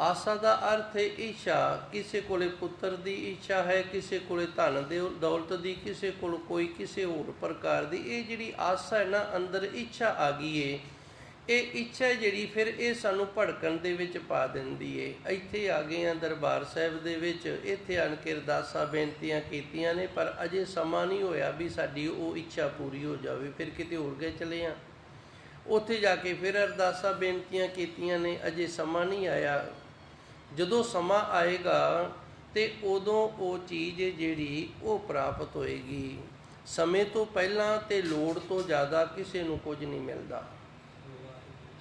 Speaker 1: ਆਸਾ ਦਾ ਅਰਥ ਹੈ ਇੱਛਾ। ਕਿਸੇ ਕੋਲੇ ਪੁੱਤਰ ਦੀ ਇੱਛਾ ਹੈ, ਕਿਸੇ ਕੋਲੇ ਧਨ ਦੇ ਦੌਲਤ ਦੀ, ਕਿਸੇ ਕੋਲ ਕੋਈ ਕਿਸੇ ਹੋਰ ਪ੍ਰਕਾਰ ਦੀ। ਇਹ ਜਿਹੜੀ ਆਸਾ ਹੈ ਨਾ, ਅੰਦਰ ਇੱਛਾ ਆ ਗਈ ਏ, ਇਹ ਇੱਛਾ ਜਿਹੜੀ ਫਿਰ ਇਹ ਸਾਨੂੰ ਭੜਕਣ ਦੇ ਵਿੱਚ ਪਾ ਦਿੰਦੀ ਏ। ਇੱਥੇ ਆ ਗਏ ਆ ਦਰਬਾਰ ਸਾਹਿਬ ਦੇ ਵਿੱਚ, ਇੱਥੇ ਆਣ ਕੇ ਅਰਦਾਸਾਂ ਬੇਨਤੀਆਂ ਕੀਤੀਆਂ ਨੇ, ਪਰ ਅਜੇ ਸਮਾਂ ਨਹੀਂ ਹੋਇਆ ਵੀ ਸਾਡੀ ਉਹ ਇੱਛਾ ਪੂਰੀ ਹੋ ਜਾਵੇ। ਫਿਰ ਕਿਤੇ ਹੋਰ ਗਏ ਚਲੇ ਆ, ਉੱਥੇ ਜਾ ਕੇ ਫਿਰ ਅਰਦਾਸਾਂ ਬੇਨਤੀਆਂ ਕੀਤੀਆਂ ਨੇ, ਅਜੇ ਸਮਾਂ ਨਹੀਂ ਆਇਆ। ਜਦੋਂ ਸਮਾਂ ਆਏਗਾ ਤੇ ਉਦੋਂ ਉਹ ਚੀਜ਼ ਜਿਹੜੀ ਉਹ ਪ੍ਰਾਪਤ ਹੋਏਗੀ। ਸਮੇਂ ਤੋਂ ਪਹਿਲਾਂ ਤੇ ਲੋੜ ਤੋਂ ਜ਼ਿਆਦਾ ਕਿਸੇ ਨੂੰ ਕੁਝ ਨਹੀਂ ਮਿਲਦਾ।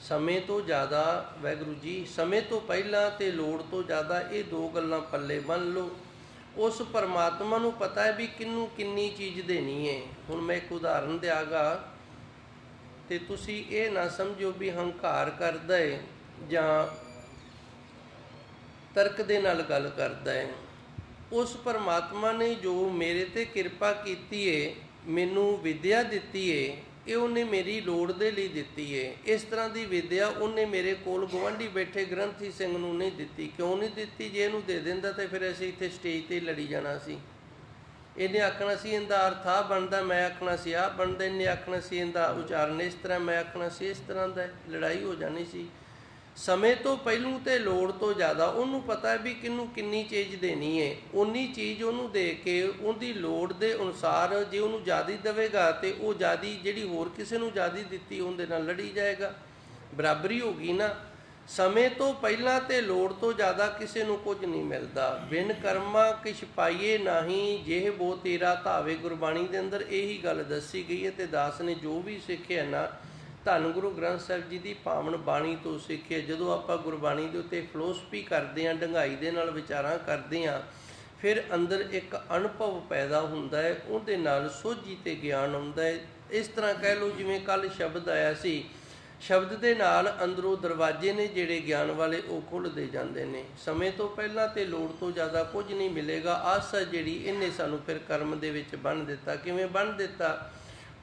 Speaker 1: ਸਮੇਂ ਤੋਂ ਜ਼ਿਆਦਾ, ਵਾਹਿਗੁਰੂ ਜੀ, ਸਮੇਂ ਤੋਂ ਪਹਿਲਾਂ ਤੇ ਲੋੜ ਤੋਂ ਜ਼ਿਆਦਾ, ਇਹ ਦੋ ਗੱਲਾਂ ਪੱਲੇ ਬੰਨ੍ਹ ਲਓ। ਉਸ ਪਰਮਾਤਮਾ ਨੂੰ ਪਤਾ ਹੈ ਵੀ ਕਿਹਨੂੰ ਕਿੰਨੀ ਚੀਜ਼ ਦੇਣੀ ਹੈ। ਹੁਣ ਮੈਂ ਇੱਕ ਉਦਾਹਰਨ ਦਿਆਂਗਾ। ਤੇ ਤੁਸੀਂ ਇਹ ਨਾ ਸਮਝੋ ਵੀ ਹੰਕਾਰ ਕਰਦਾ ਹੈ ਜਾਂ ਤਰਕ ਦੇ ਨਾਲ ਗੱਲ ਕਰਦਾ ਹੈ। ਉਸ ਪਰਮਾਤਮਾ ਨੇ ਜੋ ਮੇਰੇ ਤੇ ਕਿਰਪਾ ਕੀਤੀ ਏ, ਮੈਨੂੰ ਵਿਦਿਆ ਦਿੱਤੀ ਏ, ਇਹ ਉਹਨੇ ਮੇਰੀ ਲੋੜ ਦੇ ਲਈ ਦਿੱਤੀ ਏ। ਇਸ ਤਰ੍ਹਾਂ ਦੀ ਵਿਦਿਆ ਉਹਨੇ ਮੇਰੇ ਕੋਲ ਗੁਆਂਢੀ ਬੈਠੇ ਗ੍ਰੰਥੀ ਸਿੰਘ ਨੂੰ ਨਹੀਂ ਦਿੱਤੀ। ਕਿਉਂ ਨਹੀਂ ਦਿੱਤੀ? ਜੇ ਇਹਨੂੰ ਦੇ ਦਿੰਦਾ ਤਾਂ ਫਿਰ ਅਸੀਂ ਇੱਥੇ ਸਟੇਜ 'ਤੇ ਲੜੀ ਜਾਣਾ ਸੀ। ਇਹਨੇ ਆਖਣਾ ਸੀ ਇਹਦਾ ਅਰਥ ਆਹ ਬਣਦਾ, ਮੈਂ ਆਖਣਾ ਸੀ ਆਹ ਬਣਦਾ। ਇਹਨੇ ਆਖਣਾ ਸੀ ਇਹਦਾ ਉਚਾਰਨ ਇਸ ਤਰ੍ਹਾਂ, ਮੈਂ ਆਖਣਾ ਸੀ ਇਸ ਤਰ੍ਹਾਂ ਦਾ। ਲੜਾਈ ਹੋ ਜਾਣੀ ਸੀ। ਸਮੇਂ ਤੋਂ ਪਹਿਲੂ ਤੇ ਲੋੜ ਤੋਂ ਜ਼ਿਆਦਾ ਉਹਨੂੰ ਪਤਾ ਵੀ ਕਿਹਨੂੰ ਕਿੰਨੀ ਚੀਜ਼ ਦੇਣੀ ਹੈ। ਉਨੀ ਚੀਜ਼ ਉਹਨੂੰ ਦੇ ਕੇ ਉਹਦੀ ਲੋੜ ਦੇ ਅਨੁਸਾਰ ਜੇ ਉਹਨੂੰ ਜ਼ਿਆਦਾ ਦੇਵੇਗਾ ਤੇ ਉਹ ਜ਼ਿਆਦਾ ਜਿਹੜੀ ਹੋਰ ਕਿਸੇ ਨੂੰ ਜ਼ਿਆਦਾ ਦਿੱਤੀ ਉਹਦੇ ਨਾਲ ਲੜੀ ਜਾਏਗਾ। ਬਰਾਬਰੀ ਹੋ ਗਈ ਨਾ। ਸਮੇਂ ਤੋਂ ਪਹਿਲਾਂ ਤੇ ਲੋੜ ਤੋਂ ਜ਼ਿਆਦਾ ਕਿਸੇ ਨੂੰ ਕੁਝ ਨਹੀਂ ਮਿਲਦਾ। ਬਿਨ ਕਰਮਾ ਕਿਛ ਪਾਈਏ ਨਾਹੀਂ, ਜਿਹੇ ਬੋ ਤੇਰਾ ਧਾਵੇ। ਗੁਰਬਾਣੀ ਦੇ ਅੰਦਰ ਇਹੀ ਗੱਲ ਦੱਸੀ ਗਈ ਹੈ। ਤੇ ਦਾਸ ਨੇ ਜੋ ਵੀ ਸਿੱਖਿਆ ਨਾ ਧੰਨ ਗੁਰੂ ਗ੍ਰੰਥ ਸਾਹਿਬ ਜੀ ਦੀ ਪਾਵਨ ਬਾਣੀ ਤੋਂ ਸਿੱਖਿਆ। ਜਦੋਂ ਆਪਾਂ ਗੁਰਬਾਣੀ ਦੇ ਉੱਤੇ ਫਿਲੋਸਫੀ ਕਰਦੇ ਹਾਂ, ਡੂੰਘਾਈ ਦੇ ਨਾਲ ਵਿਚਾਰਾਂ ਕਰਦੇ ਹਾਂ, ਫਿਰ ਅੰਦਰ ਇੱਕ ਅਨੁਭਵ ਪੈਦਾ ਹੁੰਦਾ ਹੈ, ਉਹਦੇ ਨਾਲ ਸੋਝੀ ਤੇ ਗਿਆਨ ਆਉਂਦਾ ਹੈ। ਇਸ ਤਰ੍ਹਾਂ ਕਹਿ ਲਓ ਜਿਵੇਂ ਕੱਲ੍ਹ ਸ਼ਬਦ ਆਇਆ ਸੀ, ਸ਼ਬਦ ਦੇ ਨਾਲ ਅੰਦਰੋਂ ਦਰਵਾਜ਼ੇ ਨੇ ਜਿਹੜੇ ਗਿਆਨ ਵਾਲੇ ਉਹ ਖੁੱਲ੍ਹਦੇ ਜਾਂਦੇ ਨੇ। ਸਮੇਂ ਤੋਂ ਪਹਿਲਾਂ ਤੇ ਲੋੜ ਤੋਂ ਜ਼ਿਆਦਾ ਕੁਝ ਨਹੀਂ ਮਿਲੇਗਾ। ਆਸਾ ਜਿਹੜੀ ਇਹਨੇ ਸਾਨੂੰ ਫਿਰ ਕਰਮ ਦੇ ਵਿੱਚ ਬੰਨ੍ਹ ਦਿੱਤਾ। ਕਿਵੇਂ ਬੰਨ੍ਹ ਦਿੱਤਾ?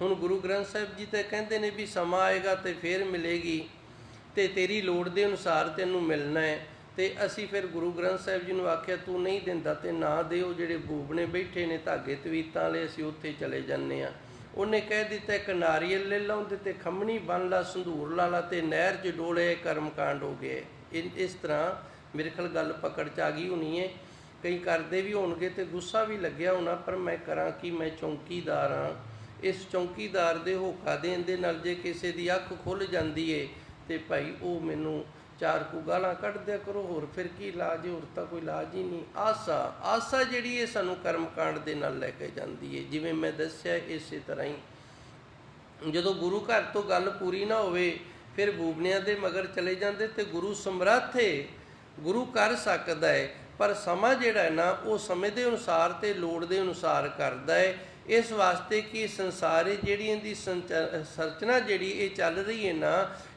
Speaker 1: ਹੁਣ ਗੁਰੂ ਗ੍ਰੰਥ ਸਾਹਿਬ ਜੀ ਤਾਂ ਕਹਿੰਦੇ ਨੇ ਵੀ ਸਮਾਂ ਆਏਗਾ ਤੇ ਫਿਰ ਮਿਲੇਗੀ ਤੇ ਤੇਰੀ ਲੋੜ ਦੇ ਅਨੁਸਾਰ ਤੈਨੂੰ ਮਿਲਣਾ ਹੈ। ਤੇ ਅਸੀਂ ਫਿਰ ਗੁਰੂ ਗ੍ਰੰਥ ਸਾਹਿਬ ਜੀ ਨੂੰ ਆਖਿਆ ਤੂੰ ਨਹੀਂ ਦਿੰਦਾ ਤੇ ਨਾ ਦਿਓ। ਜਿਹੜੇ ਬੂਬਣੇ ਬੈਠੇ ਨੇ ਧਾਗੇ ਤਵੀਤਾਂ ਵਾਲੇ, ਅਸੀਂ ਉੱਥੇ ਚਲੇ ਜਾਂਦੇ ਹਾਂ। ਉਹਨੇ ਕਹਿ ਦਿੱਤਾ ਇੱਕ ਨਾਰੀਅਲ ਲੈ ਲਾ, ਉਹਦੇ ਤੇ ਖੰਮਣੀ ਬੰਨ ਲਾ, ਸੰਧੂਰ ਲਾ ਲਾ ਤੇ ਨਹਿਰ 'ਚ ਡੋਲੇ, ਕਰਮਕਾਂਡ ਹੋ ਗਏ। ਇਸ ਤਰ੍ਹਾਂ ਮੇਰੇ ਖਿਆਲ ਗੱਲ ਪਕੜ 'ਚ ਆ ਗਈ ਹੋਣੀ ਹੈ। ਕਈ ਕਰਦੇ ਵੀ ਹੋਣਗੇ ਤੇ ਗੁੱਸਾ ਵੀ ਲੱਗਿਆ ਹੋਣਾ, ਪਰ ਮੈਂ ਕਰਾਂ ਕਿ ਮੈਂ ਚੌਂਕੀਦਾਰ ਹਾਂ। ਇਸ ਚੌਂਕੀਦਾਰ ਦੇ ਹੋਕਾ ਦੇਣ ਦੇ ਨਾਲ ਜੇ ਕਿਸੇ ਦੀ ਅੱਖ ਖੁੱਲ੍ਹ ਜਾਂਦੀ ਏ ਤੇ ਭਾਈ ਉਹ ਮੈਨੂੰ ਚਾਰ ਕੁ ਗਾਲਾਂ ਕੱਢ ਦਿਆ ਕਰੋ, ਹੋਰ ਫਿਰ ਕੀ ਇਲਾਜ? ਹੋਰ ਤਾਂ ਕੋਈ ਇਲਾਜ ਹੀ ਨਹੀਂ। ਆਸਾ ਜਿਹੜੀ ਇਹ ਸਾਨੂੰ ਕਰਮਕਾਂਡ ਦੇ ਨਾਲ ਲੈ ਕੇ ਜਾਂਦੀ ਏ। ਜਿਵੇਂ ਮੈਂ ਦੱਸਿਆ ਇਸੇ ਤਰ੍ਹਾਂ ਹੀ ਜਦੋਂ ਗੁਰੂ ਘਰ ਤੋਂ ਗੱਲ ਪੂਰੀ ਨਾ ਹੋਵੇ ਫਿਰ ਬੂਬਣਿਆਂ ਦੇ ਮਗਰ ਚਲੇ ਜਾਂਦੇ। ਤੇ ਗੁਰੂ ਸਮਰੱਥ ਏ, ਗੁਰੂ ਕਰ ਸਕਦਾ ਹੈ, ਪਰ ਸਮਾਂ ਜਿਹੜਾ ਹੈ ਨਾ ਉਹ ਸਮੇਂ ਦੇ ਅਨੁਸਾਰ ਤੇ ਲੋੜ ਦੇ ਅਨੁਸਾਰ ਕਰਦਾ ਹੈ। ਇਸ ਵਾਸਤੇ ਕਿ ਸੰਸਾਰ ਜਿਹੜੀ ਇਹਦੀ ਸੰਰਚਨਾ ਜਿਹੜੀ ਇਹ ਚੱਲ ਰਹੀ ਹੈ ਨਾ,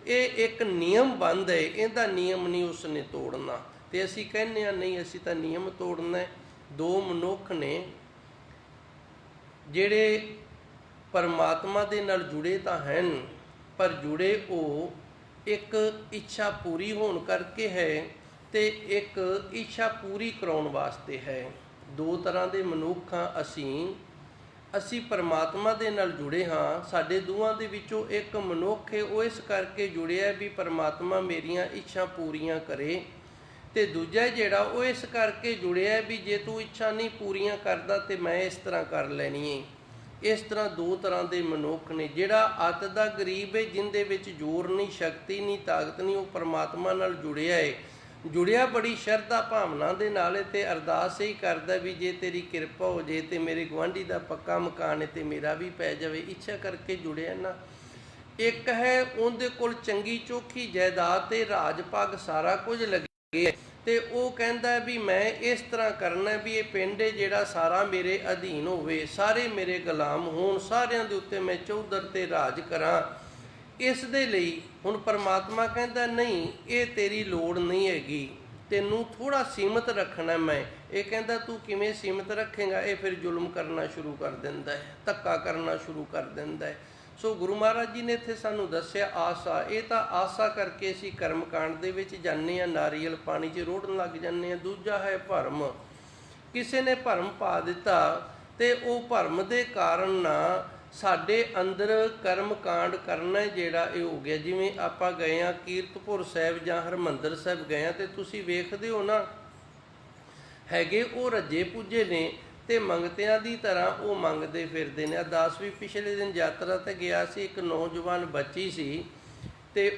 Speaker 1: ਇਹ ਇੱਕ ਨਿਯਮ ਬੰਦ ਹੈ। ਇਹਦਾ ਨਿਯਮ ਨਹੀਂ ਉਸ ਨੇ ਤੋੜਨਾ। ਤੇ ਅਸੀਂ ਕਹਿੰਦੇ ਹਾਂ ਨਹੀਂ ਅਸੀਂ ਤਾਂ ਨਿਯਮ ਤੋੜਨਾ। ਦੋ ਮਨੁੱਖ ਨੇ ਜਿਹੜੇ ਪਰਮਾਤਮਾ ਦੇ ਨਾਲ ਜੁੜੇ ਤਾਂ ਹਨ, ਪਰ ਜੁੜੇ ਉਹ ਇੱਕ ਇੱਛਾ ਪੂਰੀ ਹੋਣ ਕਰਕੇ ਹੈ ਤੇ ਇੱਕ ਇੱਛਾ ਪੂਰੀ ਕਰਾਉਣ ਵਾਸਤੇ ਹੈ। ਦੋ ਤਰ੍ਹਾਂ ਦੇ ਮਨੁੱਖ ਹਾਂ ਅਸੀਂ ਪਰਮਾਤਮਾ ਦੇ ਨਾਲ ਜੁੜੇ ਹਾਂ। ਸਾਡੇ ਦੋਵਾਂ ਦੇ ਵਿੱਚੋਂ ਇੱਕ ਮਨੁੱਖ ਹੈ, ਉਹ ਇਸ ਕਰਕੇ ਜੁੜਿਆ ਵੀ ਪਰਮਾਤਮਾ ਮੇਰੀਆਂ ਇੱਛਾ ਪੂਰੀਆਂ ਕਰੇ। ਤੇ ਦੂਜਾ ਜਿਹੜਾ ਉਹ ਇਸ ਕਰਕੇ ਜੁੜਿਆ ਵੀ ਜੇ ਤੂੰ ਇੱਛਾ ਨਹੀਂ ਪੂਰੀਆਂ ਕਰਦਾ ਤੇ ਮੈਂ ਇਸ ਤਰ੍ਹਾਂ ਕਰ ਲੈਣੀ ਹੈ। ਇਸ ਤਰ੍ਹਾਂ ਦੋ ਤਰ੍ਹਾਂ ਦੇ ਮਨੁੱਖ ਨੇ। ਜਿਹੜਾ ਅੱਤ ਦਾ ਗਰੀਬ ਹੈ, ਜਿਹਦੇ ਵਿੱਚ ਜ਼ੋਰ ਨਹੀਂ, ਸ਼ਕਤੀ ਨਹੀਂ, ਤਾਕਤ ਨਹੀਂ, ਉਹ ਪਰਮਾਤਮਾ ਨਾਲ ਜੁੜਿਆ ਹੈ। ਜੁੜਿਆ ਬੜੀ ਸ਼ਰਧਾ ਭਾਵਨਾ ਦੇ ਨਾਲ ਤੇ ਅਰਦਾਸ ਹੀ ਕਰਦਾ ਵੀ ਜੇ ਤੇਰੀ ਕਿਰਪਾ ਹੋ ਜੇ ਤੇ ਮੇਰੇ ਗੁਆਂਢੀ ਦਾ ਪੱਕਾ ਮਕਾਨ ਹੈ ਤੇ ਮੇਰਾ ਵੀ ਪੈ ਜਾਵੇ। ਇੱਛਾ ਕਰਕੇ ਜੁੜਿਆ ਨਾ। ਇੱਕ ਹੈ ਉਹਦੇ ਕੋਲ ਚੰਗੀ ਚੋਖੀ ਜਾਇਦਾਦ ਤੇ ਰਾਜ ਭਾਗ ਸਾਰਾ ਕੁਝ ਲੱਗੇ ਤੇ ਉਹ ਕਹਿੰਦਾ ਵੀ ਮੈਂ ਇਸ ਤਰ੍ਹਾਂ ਕਰਨਾ ਵੀ ਇਹ ਪਿੰਡ ਜਿਹੜਾ ਸਾਰਾ ਮੇਰੇ ਅਧੀਨ ਹੋਵੇ, ਸਾਰੇ ਮੇਰੇ ਗੁਲਾਮ ਹੋਣ, ਸਾਰਿਆਂ ਦੇ ਉੱਤੇ ਮੈਂ ਚੌਧਰ ਤੇ ਰਾਜ ਕਰਾਂ। ਇਸ ਦੇ ਲਈ ਹੁਣ ਪਰਮਾਤਮਾ ਕਹਿੰਦਾ ਨਹੀਂ, ਇਹ ਤੇਰੀ ਲੋੜ ਨਹੀਂ ਹੈਗੀ, ਤੈਨੂੰ ਥੋੜ੍ਹਾ ਸੀਮਤ ਰੱਖਣਾ ਮੈਂ। ਇਹ ਕਹਿੰਦਾ ਤੂੰ ਕਿਵੇਂ ਸੀਮਤ ਰੱਖੇਗਾ? ਇਹ ਫਿਰ ਜ਼ੁਲਮ ਕਰਨਾ ਸ਼ੁਰੂ ਕਰ ਦਿੰਦਾ ਹੈ, ਧੱਕਾ ਕਰਨਾ ਸ਼ੁਰੂ ਕਰ ਦਿੰਦਾ ਹੈ। ਸੋ ਗੁਰੂ ਮਹਾਰਾਜ ਜੀ ਨੇ ਇੱਥੇ ਸਾਨੂੰ ਦੱਸਿਆ ਆਸਾ। ਇਹ ਤਾਂ ਆਸਾ ਕਰਕੇ ਅਸੀਂ ਕਰਮਕਾਂਡ ਦੇ ਵਿੱਚ ਜਾਂਦੇ ਹਾਂ, ਨਾਰੀਅਲ ਪਾਣੀ 'ਚ ਰੋੜਨ ਲੱਗ ਜਾਂਦੇ ਹਾਂ। ਦੂਜਾ ਹੈ ਭਰਮ। ਕਿਸੇ ਨੇ ਭਰਮ ਪਾ ਦਿੱਤਾ ਤੇ ਉਹ ਭਰਮ ਦੇ ਕਾਰਨ ਨਾ ਸਾਡੇ ਅੰਦਰ ਕਰਮਕਾਂਡ ਕਰਨਾ ਜਿਹੜਾ ਇਹ ਹੋ ਗਿਆ। ਜਿਵੇਂ ਆਪਾਂ ਗਏ ਹਾਂ ਕੀਰਤਪੁਰ ਸਾਹਿਬ ਜਾਂ ਹਰਿਮੰਦਰ ਸਾਹਿਬ ਗਏ ਹਾਂ ਤੇ ਤੁਸੀਂ ਵੇਖਦੇ ਹੋ ਨਾ, ਹੈਗੇ ਉਹ ਰੱਜੇ ਪੁੱਜੇ ਨੇ ਤੇ ਮੰਗਤਿਆਂ ਦੀ ਤਰ੍ਹਾਂ ਉਹ ਮੰਗਦੇ ਫਿਰਦੇ ਨੇ। ਅਰਦਾਸ ਵੀ ਪਿਛਲੇ ਦਿਨ ਯਾਤਰਾ ਤੇ ਗਿਆ ਸੀ, ਇੱਕ ਨੌਜਵਾਨ ਬੱਚੀ ਸੀ ਤੇ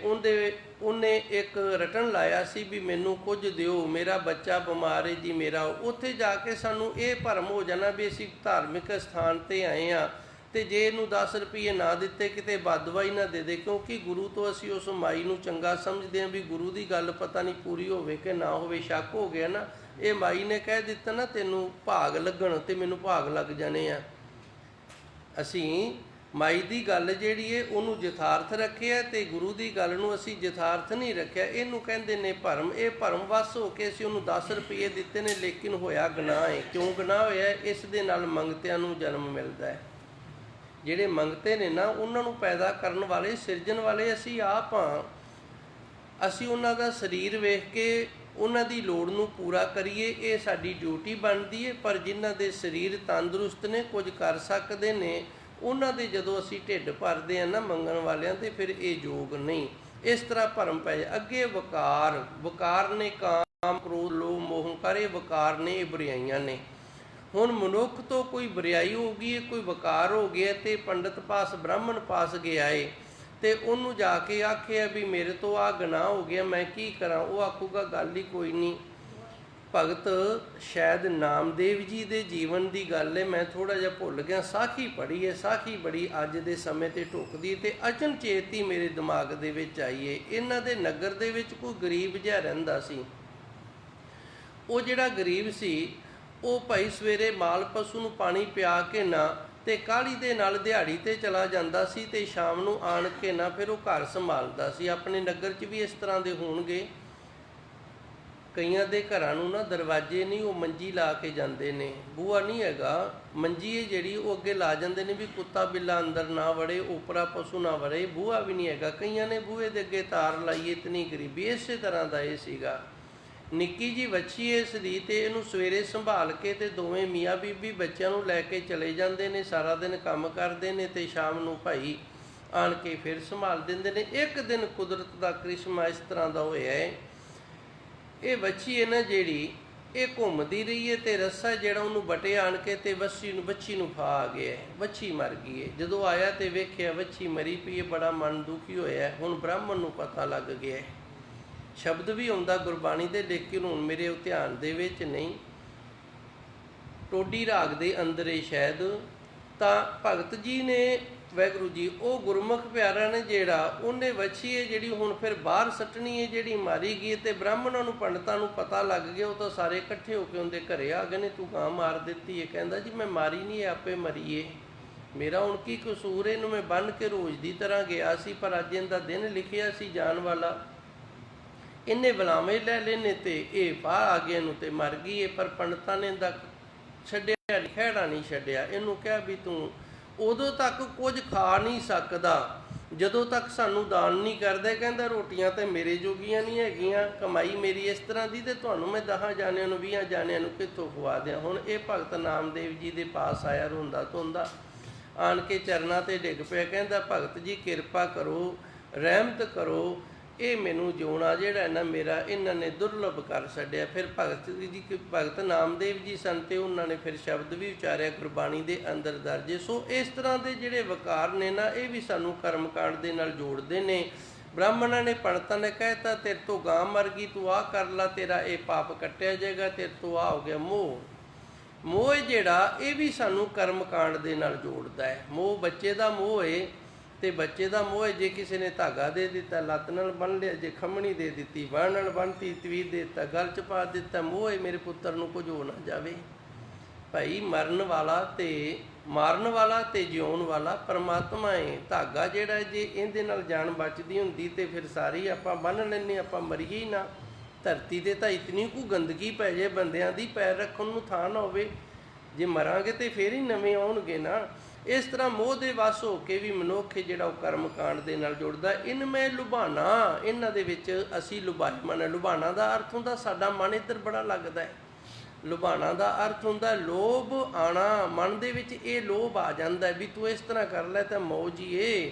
Speaker 1: ਉਹਨੇ ਇੱਕ ਰਟਨ ਲਾਇਆ ਸੀ ਵੀ ਮੈਨੂੰ ਕੁਝ ਦਿਓ, ਮੇਰਾ ਬੱਚਾ ਬਿਮਾਰ ਹੈ ਜੀ ਮੇਰਾ। ਉੱਥੇ ਜਾ ਕੇ ਸਾਨੂੰ ਇਹ ਭਰਮ ਹੋ ਜਾਣਾ ਵੀ ਅਸੀਂ ਧਾਰਮਿਕ ਸਥਾਨ ਤੇ ਆਏ ਹਾਂ ਤੇ ਜੇ ਇਹਨੂੰ 10 ਰੁਪਏ ਨਾ ਦਿੱਤੇ ਕਿਤੇ ਬਦਦੁਆ ਹੀ ਨਾ ਦੇ ਦੇ। ਕਿਉਂਕਿ ਗੁਰੂ ਤੋਂ ਅਸੀਂ ਉਸ ਮਾਈ ਨੂੰ ਚੰਗਾ ਸਮਝਦੇ ਹਾਂ ਵੀ ਗੁਰੂ ਦੀ ਗੱਲ ਪਤਾ ਨਹੀਂ ਪੂਰੀ ਹੋਵੇ ਕਿ ਨਾ ਹੋਵੇ, ਸ਼ੱਕ ਹੋ ਗਿਆ ਨਾ। ਇਹ ਮਾਈ ਨੇ ਕਹਿ ਦਿੱਤਾ ਨਾ ਤੈਨੂੰ ਭਾਗ ਲੱਗਣ ਤੇ ਮੈਨੂੰ ਭਾਗ ਲੱਗ ਜਾਣੇ ਆ। ਅਸੀਂ ਮਾਈ ਦੀ ਗੱਲ ਜਿਹੜੀ ਹੈ ਉਹਨੂੰ ਯਥਾਰਥ ਰੱਖਿਆ ਤੇ ਗੁਰੂ ਦੀ ਗੱਲ ਨੂੰ ਅਸੀਂ ਯਥਾਰਥ ਨਹੀਂ ਰੱਖਿਆ। ਇਹਨੂੰ ਕਹਿੰਦੇ ਨੇ ਭਰਮ। ਇਹ ਭਰਮ ਵਸ ਹੋ ਕੇ ਅਸੀਂ ਉਹਨੂੰ 10 ਰੁਪਏ ਦਿੱਤੇ ਨੇ, ਲੇਕਿਨ ਹੋਇਆ ਗੁਨਾਹ ਹੈ। ਕਿਉਂ ਗੁਨਾਹ ਹੋਇਆ? ਇਸ ਦੇ ਨਾਲ ਮੰਗਤਿਆਂ ਨੂੰ ਜਨਮ ਮਿਲਦਾ ਹੈ। ਜਿਹੜੇ ਮੰਗਤੇ ਨੇ ਨਾ, ਉਹਨਾਂ ਨੂੰ ਪੈਦਾ ਕਰਨ ਵਾਲੇ, ਸਿਰਜਣ ਵਾਲੇ ਅਸੀਂ ਆਪ ਹਾਂ। ਅਸੀਂ ਉਹਨਾਂ ਦਾ ਸਰੀਰ ਵੇਖ ਕੇ ਉਹਨਾਂ ਦੀ ਲੋੜ ਨੂੰ ਪੂਰਾ ਕਰੀਏ, ਇਹ ਸਾਡੀ ਡਿਊਟੀ ਬਣਦੀ ਹੈ। ਪਰ ਜਿਨ੍ਹਾਂ ਦੇ ਸਰੀਰ ਤੰਦਰੁਸਤ ਨੇ, ਕੁਝ ਕਰ ਸਕਦੇ ਨੇ, ਉਹਨਾਂ ਦੇ ਜਦੋਂ ਅਸੀਂ ਢਿੱਡ ਭਰਦੇ ਹਾਂ ਨਾ ਮੰਗਣ ਵਾਲਿਆਂ, ਤੇ ਫਿਰ ਇਹ ਯੋਗ ਨਹੀਂ। ਇਸ ਤਰ੍ਹਾਂ ਭਰਮ ਪੈ ਜਾ। ਅੱਗੇ ਵਕਾਰ ਨੇ ਕਾਮ, ਕ੍ਰੋਧ, ਲੋਭ, ਮੋਹ, ਹੰਕਾਰ। ਇਹ ਵਕਾਰ ਨੇ, ਇਹ ਬੁਰਾਈਆਂ ਨੇ। ਹੁਣ ਮਨੁੱਖ ਤੋਂ ਕੋਈ ਬੁਰਾਈ ਹੋ ਗਈ ਹੈ, ਕੋਈ ਵਕਾਰ ਹੋ ਗਿਆ, ਤੇ ਪੰਡਤ ਪਾਸ, ਬ੍ਰਾਹਮਣ ਪਾਸ ਗਿਆ ਏ, ਤੇ ਉਹਨੂੰ ਜਾ ਕੇ ਆਖਿਆ ਵੀ ਮੇਰੇ ਤੋਂ ਆਹ ਗੁਨਾਹ ਹੋ ਗਿਆ, ਮੈਂ ਕੀ ਕਰਾਂ? ਉਹ ਆਖੂਗਾ ਗੱਲ ਹੀ ਕੋਈ ਨਹੀਂ। ਭਗਤ ਸ਼ਾਇਦ ਨਾਮਦੇਵ ਜੀ ਦੇ ਜੀਵਨ ਦੀ ਗੱਲ ਹੈ, ਮੈਂ ਥੋੜ੍ਹਾ ਜਿਹਾ ਭੁੱਲ ਗਿਆ। ਸਾਖੀ ਪੜ੍ਹੀ ਹੈ, ਸਾਖੀ ਬੜੀ ਅੱਜ ਦੇ ਸਮੇਂ 'ਤੇ ਢੁੱਕਦੀ, ਅਤੇ ਅਚਨਚੇਤ ਹੀ ਮੇਰੇ ਦਿਮਾਗ ਦੇ ਵਿੱਚ ਆਈ ਹੈ। ਇਹਨਾਂ ਦੇ ਨਗਰ ਦੇ ਵਿੱਚ ਕੋਈ ਗਰੀਬ ਜਿਹਾ ਰਹਿੰਦਾ ਸੀ। ਉਹ ਜਿਹੜਾ ਗਰੀਬ ਸੀ, ਉਹ ਭਾਈ ਸਵੇਰੇ ਮਾਲ ਪਸ਼ੂ ਨੂੰ ਪਾਣੀ ਪਿਆ ਕੇ ਨਾ, ਤੇ ਕਾਹਲੀ ਦੇ ਨਾਲ ਦਿਹਾੜੀ 'ਤੇ ਚਲਾ ਜਾਂਦਾ ਸੀ, ਤੇ ਸ਼ਾਮ ਨੂੰ ਆਣ ਕੇ ਨਾ ਫਿਰ ਉਹ ਘਰ ਸੰਭਾਲਦਾ ਸੀ। ਆਪਣੇ ਨਗਰ 'ਚ ਵੀ ਇਸ ਤਰ੍ਹਾਂ ਦੇ ਹੋਣਗੇ। ਕਈਆਂ ਦੇ ਘਰਾਂ ਨੂੰ ਨਾ ਦਰਵਾਜ਼ੇ ਨਹੀਂ, ਉਹ ਮੰਜੀ ਲਾ ਕੇ ਜਾਂਦੇ ਨੇ। ਬੂਹਾ ਨਹੀਂ ਹੈਗਾ, ਮੰਜੀ ਹੈ ਜਿਹੜੀ, ਉਹ ਅੱਗੇ ਲਾ ਜਾਂਦੇ ਨੇ ਵੀ ਕੁੱਤਾ ਬਿੱਲਾ ਅੰਦਰ ਨਾ ਵੜੇ, ਓਪਰਾ ਪਸ਼ੂ ਨਾ ਵੜੇ। ਬੂਹਾ ਵੀ ਨਹੀਂ ਹੈਗਾ। ਕਈਆਂ ਨੇ ਬੂਹੇ ਦੇ ਅੱਗੇ ਤਾਰ ਲਾਈ। ਇਤਨੀ ਗਰੀਬੀ। ਇਸੇ ਤਰ੍ਹਾਂ ਦਾ ਇਹ ਸੀਗਾ। ਨਿੱਕੀ ਜੀ ਵੱਛੀ ਇਸ ਦੀ, ਤੇ ਇਹਨੂੰ ਸਵੇਰੇ ਸੰਭਾਲ ਕੇ ਤੇ ਦੋਵੇਂ ਮੀਆਂ ਬੀਬੀ ਬੱਚਿਆਂ ਨੂੰ ਲੈ ਕੇ ਚਲੇ ਜਾਂਦੇ ਨੇ। ਸਾਰਾ ਦਿਨ ਕੰਮ ਕਰਦੇ ਨੇ, ਤੇ ਸ਼ਾਮ ਨੂੰ ਭਾਈ ਆਣ ਕੇ ਫਿਰ ਸੰਭਾਲ ਦਿੰਦੇ ਨੇ। ਇੱਕ ਦਿਨ ਕੁਦਰਤ ਦਾ ਕ੍ਰਿਸ਼ਮਾ ਇਸ ਤਰ੍ਹਾਂ ਦਾ ਹੋਇਆ ਹੈ। ਇਹ ਵੱਛੀ ਹੈ ਨਾ ਜਿਹੜੀ, ਇਹ ਘੁੰਮਦੀ ਰਹੀ ਹੈ, ਤੇ ਰੱਸਾ ਜਿਹੜਾ ਉਹਨੂੰ ਬਟੇ ਆਣ ਕੇ, ਤੇ ਵੱਛੀ ਨੂੰ ਫਾ ਆ ਗਿਆ। ਵੱਛੀ ਮਰ ਗਈ ਹੈ। ਜਦੋਂ ਆਇਆ ਤੇ ਵੇਖਿਆ ਵੱਛੀ ਮਰੀ ਪਈ ਹੈ, ਬੜਾ ਮਨ ਦੁਖੀ ਹੋਇਆ। ਹੁਣ ਬ੍ਰਾਹਮਣ ਨੂੰ ਪਤਾ ਲੱਗ ਗਿਆ। ਸ਼ਬਦ ਵੀ ਆਉਂਦਾ ਗੁਰਬਾਣੀ ਦੇ, ਲੇਕਿਨ ਹੁਣ ਮੇਰੇ ਉਹ ਧਿਆਨ ਦੇ ਵਿੱਚ ਨਹੀਂ। ਟੋਡੀ ਰਾਗ ਦੇ ਅੰਦਰ ਇਹ ਸ਼ਾਇਦ। ਤਾਂ ਭਗਤ ਜੀ ਨੇ, ਵਾਹਿਗੁਰੂ ਜੀ, ਉਹ ਗੁਰਮੁਖ ਪਿਆਰਾ ਨੇ ਜਿਹੜਾ, ਉਹਨੇ ਵੱਛੀ ਹੈ ਜਿਹੜੀ ਹੁਣ ਫਿਰ ਬਾਹਰ ਸੱਟਣੀ ਹੈ, ਜਿਹੜੀ ਮਾਰੀ ਗਈ। ਤੇ ਬ੍ਰਾਹਮਣਾਂ ਨੂੰ, ਪੰਡਤਾਂ ਨੂੰ ਪਤਾ ਲੱਗ ਗਿਆ। ਉਹ ਤਾਂ ਸਾਰੇ ਇਕੱਠੇ ਹੋ ਕੇ ਉਹਦੇ ਘਰੇ ਆ ਗਏ ਨੇ। ਤੂੰ ਗਾਂ ਮਾਰ ਦਿੱਤੀ ਹੈ। ਕਹਿੰਦਾ ਜੀ ਮੈਂ ਮਾਰੀ ਨਹੀਂ, ਆਪੇ ਮਰੀਏ। ਮੇਰਾ ਹੁਣ ਕੀ ਕਸੂਰ? ਇਹਨੂੰ ਮੈਂ ਬੰਨ੍ਹ ਕੇ ਰੋਜ਼ ਦੀ ਤਰ੍ਹਾਂ ਗਿਆ ਸੀ, ਪਰ ਅੱਜ ਇਹਦਾ ਦਿਨ ਲਿਖਿਆ ਸੀ ਜਾਣ ਵਾਲਾ। ਇਹਨੇ ਬੁਲਾਵੇ ਲੈ ਲੈਨੇ, ਤੇ ਇਹ ਬਾਹਰ ਆ ਗਿਆ ਨੂੰ, ਤੇ ਮਰ ਗਈ ਹੈ। ਪਰ ਪੰਡਤਾਂ ਨੇ ਦਾ ਛੱਡਿਆ, ਖਹਿੜਾ ਨਹੀਂ ਛੱਡਿਆ। ਇਹਨੂੰ ਕਿਹਾ ਵੀ ਤੂੰ ਉਦੋਂ ਤੱਕ ਕੁਝ ਖਾ ਨਹੀਂ ਸਕਦਾ ਜਦੋਂ ਤੱਕ ਸਾਨੂੰ ਦਾਨ ਨਹੀਂ ਕਰਦਾ। ਕਹਿੰਦਾ ਰੋਟੀਆਂ ਤੇ ਮੇਰੇ ਜੋਗੀਆਂ ਨਹੀਂ ਹੈਗੀਆਂ, ਕਮਾਈ ਮੇਰੀ ਇਸ ਤਰ੍ਹਾਂ ਦੀ, ਤੇ ਤੁਹਾਨੂੰ ਮੈਂ 10 ਜਾਣਿਆਂ ਨੂੰ 20 ਜਾਣਿਆਂ ਨੂੰ ਕਿੱਥੋਂ ਖਵਾ ਦਿਆਂ? ਹੁਣ ਇਹ ਭਗਤ ਨਾਮਦੇਵ ਜੀ ਦੇ ਪਾਸ ਆਇਆ, ਰੋਂਦਾ ਧੋਂਦਾ, ਆਣ ਕੇ ਚਰਨਾਂ 'ਤੇ ਡਿੱਗ ਪਿਆ। ਕਹਿੰਦਾ ਭਗਤ ਜੀ ਕਿਰਪਾ ਕਰੋ, ਰਹਿਮਤ ਕਰੋ, ਇਹ ਮੈਨੂੰ ਜਿਉਣਾ ਜਿਹੜਾ ਨਾ ਮੇਰਾ, ਇਹਨਾਂ ਨੇ ਦੁਰਲਭ ਕਰ ਛੱਡਿਆ। ਫਿਰ ਭਗਤ ਨਾਮਦੇਵ ਜੀ ਸਨ, ਤੇ ਉਹਨਾਂ ਨੇ ਫਿਰ ਸ਼ਬਦ ਵੀ ਉਚਾਰਿਆ ਗੁਰਬਾਣੀ ਦੇ ਅੰਦਰ ਦਰਜੇ। ਸੋ ਇਸ ਤਰ੍ਹਾਂ ਦੇ ਜਿਹੜੇ ਵਕਾਰ ਨੇ ਨਾ, ਇਹ ਵੀ ਸਾਨੂੰ ਕਰਮਕਾਂਡ ਦੇ ਨਾਲ ਜੋੜਦੇ ਨੇ। ਬ੍ਰਾਹਮਣਾਂ ਨੇ, ਪੰਡਤਾਂ ਨੇ ਕਹਿਤਾ ਤੇਰੇ ਤੋਂ ਗਾਂ ਮਰ ਗਈ, ਤੂੰ ਆਹ ਕਰ ਲਾ, ਤੇਰਾ ਇਹ ਪਾਪ ਕੱਟਿਆ ਜਾਏਗਾ, ਤੇਰੇ ਤੋਂ ਆਹ ਹੋ ਗਿਆ ਮੋਹ। ਮੋਹ ਜਿਹੜਾ, ਇਹ ਵੀ ਸਾਨੂੰ ਕਰਮਕਾਂਡ ਦੇ ਨਾਲ ਜੋੜਦਾ ਹੈ। ਮੋਹ ਬੱਚੇ ਦਾ ਮੋਹ ਹੈ, ਤੇ ਬੱਚੇ ਦਾ ਮੋਹ ਹੈ। ਜੇ ਕਿਸੇ ਨੇ ਧਾਗਾ ਦੇ ਦਿੱਤਾ, ਲੱਤ ਨਾਲ ਬੰਨ੍ਹ ਲਿਆ। ਜੇ ਖੰਮਣੀ ਦੇ ਦਿੱਤੀ, ਬਾਂਹ ਨਾਲ ਬੰਨ੍ਹਤੀ, ਤਵੀਰ ਦੇ ਦਿੱਤਾ, ਗਲ 'ਚ ਪਾ ਦਿੱਤਾ। ਮੋਹ ਹੈ ਮੇਰੇ ਪੁੱਤਰ ਨੂੰ ਕੁਝ ਹੋ ਨਾ ਜਾਵੇ। ਭਾਈ ਮਰਨ ਵਾਲਾ ਤੇ ਮਾਰਨ ਵਾਲਾ ਤੇ ਜਿਉਣ ਵਾਲਾ ਪਰਮਾਤਮਾ ਹੈ। ਧਾਗਾ ਜਿਹੜਾ, ਜੇ ਇਹਦੇ ਨਾਲ ਜਾਨ ਬਚਦੀ ਹੁੰਦੀ, ਤੇ ਫਿਰ ਸਾਰੀ ਆਪਾਂ ਬੰਨ੍ਹ ਲੈਂਦੇ, ਆਪਾਂ ਮਰੀਏ ਹੀ ਨਾ। ਧਰਤੀ 'ਤੇ ਤਾਂ ਇਤਨੀ ਕੁ ਗੰਦਗੀ ਪੈ ਜਾਏ ਬੰਦਿਆਂ ਦੀ, ਪੈਰ ਰੱਖਣ ਨੂੰ ਥਾਂ ਨਾ ਹੋਵੇ। ਜੇ ਮਰਾਂਗੇ ਤੇ ਫਿਰ ਹੀ ਨਵੇਂ ਆਉਣਗੇ ਨਾ। ਇਸ ਤਰ੍ਹਾਂ ਮੋਹ ਦੇ ਵਸ ਹੋ ਕੇ ਵੀ ਮਨੁੱਖ ਜਿਹੜਾ ਉਹ ਕਰਮਕਾਂਡ ਦੇ ਨਾਲ ਜੁੜਦਾ। ਇਨਮੇ ਲੁਭਾਣਾ, ਇਹਨਾਂ ਦੇ ਵਿੱਚ ਅਸੀਂ ਲੁਭਾਇਮਾਨ। ਲੁਭਾਣਾ ਦਾ ਅਰਥ ਹੁੰਦਾ ਸਾਡਾ ਮਨ ਇੱਧਰ ਬੜਾ ਲੱਗਦਾ ਹੈ। ਲੁਭਾਣਾ ਦਾ ਅਰਥ ਹੁੰਦਾ ਲੋਭ ਆਣਾ, ਮਨ ਦੇ ਵਿੱਚ ਇਹ ਲੋਭ ਆ ਜਾਂਦਾ ਵੀ ਤੂੰ ਇਸ ਤਰ੍ਹਾਂ ਕਰ ਲੈ ਤਾਂ ਮੌਜ ਹੀ ਏ।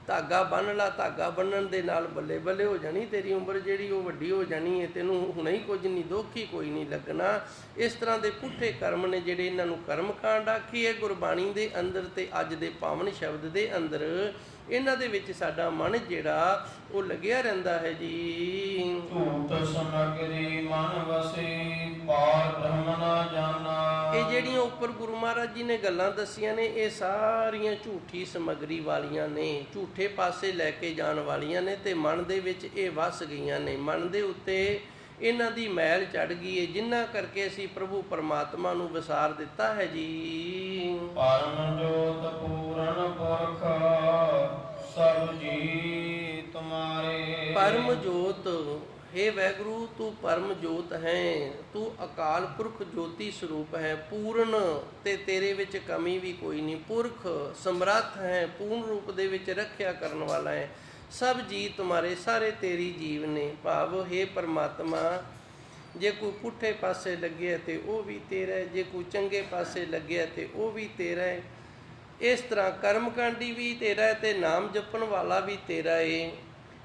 Speaker 1: ਧਾਗਾ ਬੰਨ੍ਹ ਲਾ, ਧਾਗਾ ਬੰਨ੍ਹਣ ਦੇ ਨਾਲ ਬੱਲੇ ਬੱਲੇ ਹੋ ਜਾਣੀ, ਤੇਰੀ ਉਮਰ ਜਿਹੜੀ ਉਹ ਵੱਡੀ ਹੋ ਜਾਣੀ ਹੈ, ਤੈਨੂੰ ਹੁਣੇ ਹੀ ਕੁਝ ਨਹੀਂ, ਦੁੱਖ ਹੀ ਕੋਈ ਨਹੀਂ ਲੱਗਣਾ। ਇਸ ਤਰ੍ਹਾਂ ਦੇ ਪੁੱਠੇ ਕਰਮ ਨੇ ਜਿਹੜੇ, ਇਹਨਾਂ ਨੂੰ ਕਰਮਕਾਂਡ ਆਖੀਏ ਗੁਰਬਾਣੀ ਦੇ ਅੰਦਰ। ਤੇ ਅੱਜ ਦੇ ਪਾਵਨ ਸ਼ਬਦ ਦੇ ਅੰਦਰ ਇਹਨਾਂ ਦੇ ਵਿੱਚ ਸਾਡਾ ਮਨ ਜਿਹੜਾ ਉਹ ਲੱਗਿਆ ਰਹਿੰਦਾ ਹੈ ਜੀ।
Speaker 2: ਝੂਠ ਸਮਗਰੀ ਮਨ ਵਸੇ, ਪਾਰ ਬ੍ਰਹਮ ਨਾ ਜਾਣਾ।
Speaker 1: ਇਹ ਜਿਹੜੀਆਂ ਉੱਪਰ ਗੁਰੂ ਮਹਾਰਾਜ ਜੀ ਨੇ ਗੱਲਾਂ ਦੱਸੀਆਂ ਨੇ, ਇਹ ਸਾਰੀਆਂ ਝੂਠੀ ਸਮੱਗਰੀ ਵਾਲੀਆਂ ਨੇ, ਝੂਠੇ ਪਾਸੇ ਲੈ ਕੇ ਜਾਣ ਵਾਲੀਆਂ ਨੇ, ਤੇ ਮਨ ਦੇ ਵਿੱਚ ਇਹ ਵਸ ਗਈਆਂ ਨੇ। ਮਨ ਦੇ ਉੱਤੇ ਇਹਨਾਂ ਦੀ ਮੈਲ ਚੜ੍ਹ ਗਈ ਹੈ, ਜਿਨ੍ਹਾਂ ਕਰਕੇ ਅਸੀਂ ਪ੍ਰਭੂ ਪਰਮਾਤਮਾ ਨੂੰ ਵਿਸਾਰ ਦਿੱਤਾ ਹੈ ਜੀ।
Speaker 2: ਪਰਮ ਜੋਤ ਪੂਰਨ ਪੁਰਖ
Speaker 1: ਪਰਮ ਜੋਤ, हे ਵੈਗੁਰੂ ਤੂੰ ਪਰਮ ਜੋਤ ਹੈ, ਤੂੰ ਅਕਾਲ ਪੁਰਖ ਜੋਤੀ ਸਰੂਪ ਹੈ, ਪੂਰਨ ਤੇ ਤੇਰੇ ਵਿੱਚ ਕਮੀ ਵੀ ਕੋਈ ਨਹੀਂ, ਪੁਰਖ ਸਮਰੱਥ ਹੈ, ਪੂਰਨ ਰੂਪ ਦੇ ਵਿੱਚ ਰੱਖਿਆ ਕਰਨ ਵਾਲਾ ਹੈ। ਸਭ ਜੀ ਤੁਮਾਰੇ ਸਾਰੇ ਤੇਰੀ ਜੀਵ ਨੇ। ਭਾਵ हे ਪਰਮਾਤਮਾ, ਜੇ ਕੋਈ ਪੁੱਠੇ ਪਾਸੇ ਲੱਗਿਆ ਤੇ ਉਹ ਵੀ ਤੇਰਾ ਹੈ, ਜੇ ਕੋਈ ਚੰਗੇ ਪਾਸੇ ਲੱਗਿਆ ਤੇ ਉਹ ਵੀ ਤੇਰਾ ਹੈ। ਇਸ ਤਰ੍ਹਾਂ ਕਰਮਕਾਂਡੀ ਵੀ ਤੇਰਾ ਹੈ ਤੇ ਨਾਮ ਜਪਣ ਵਾਲਾ ਵੀ ਤੇਰਾ ਹੈ,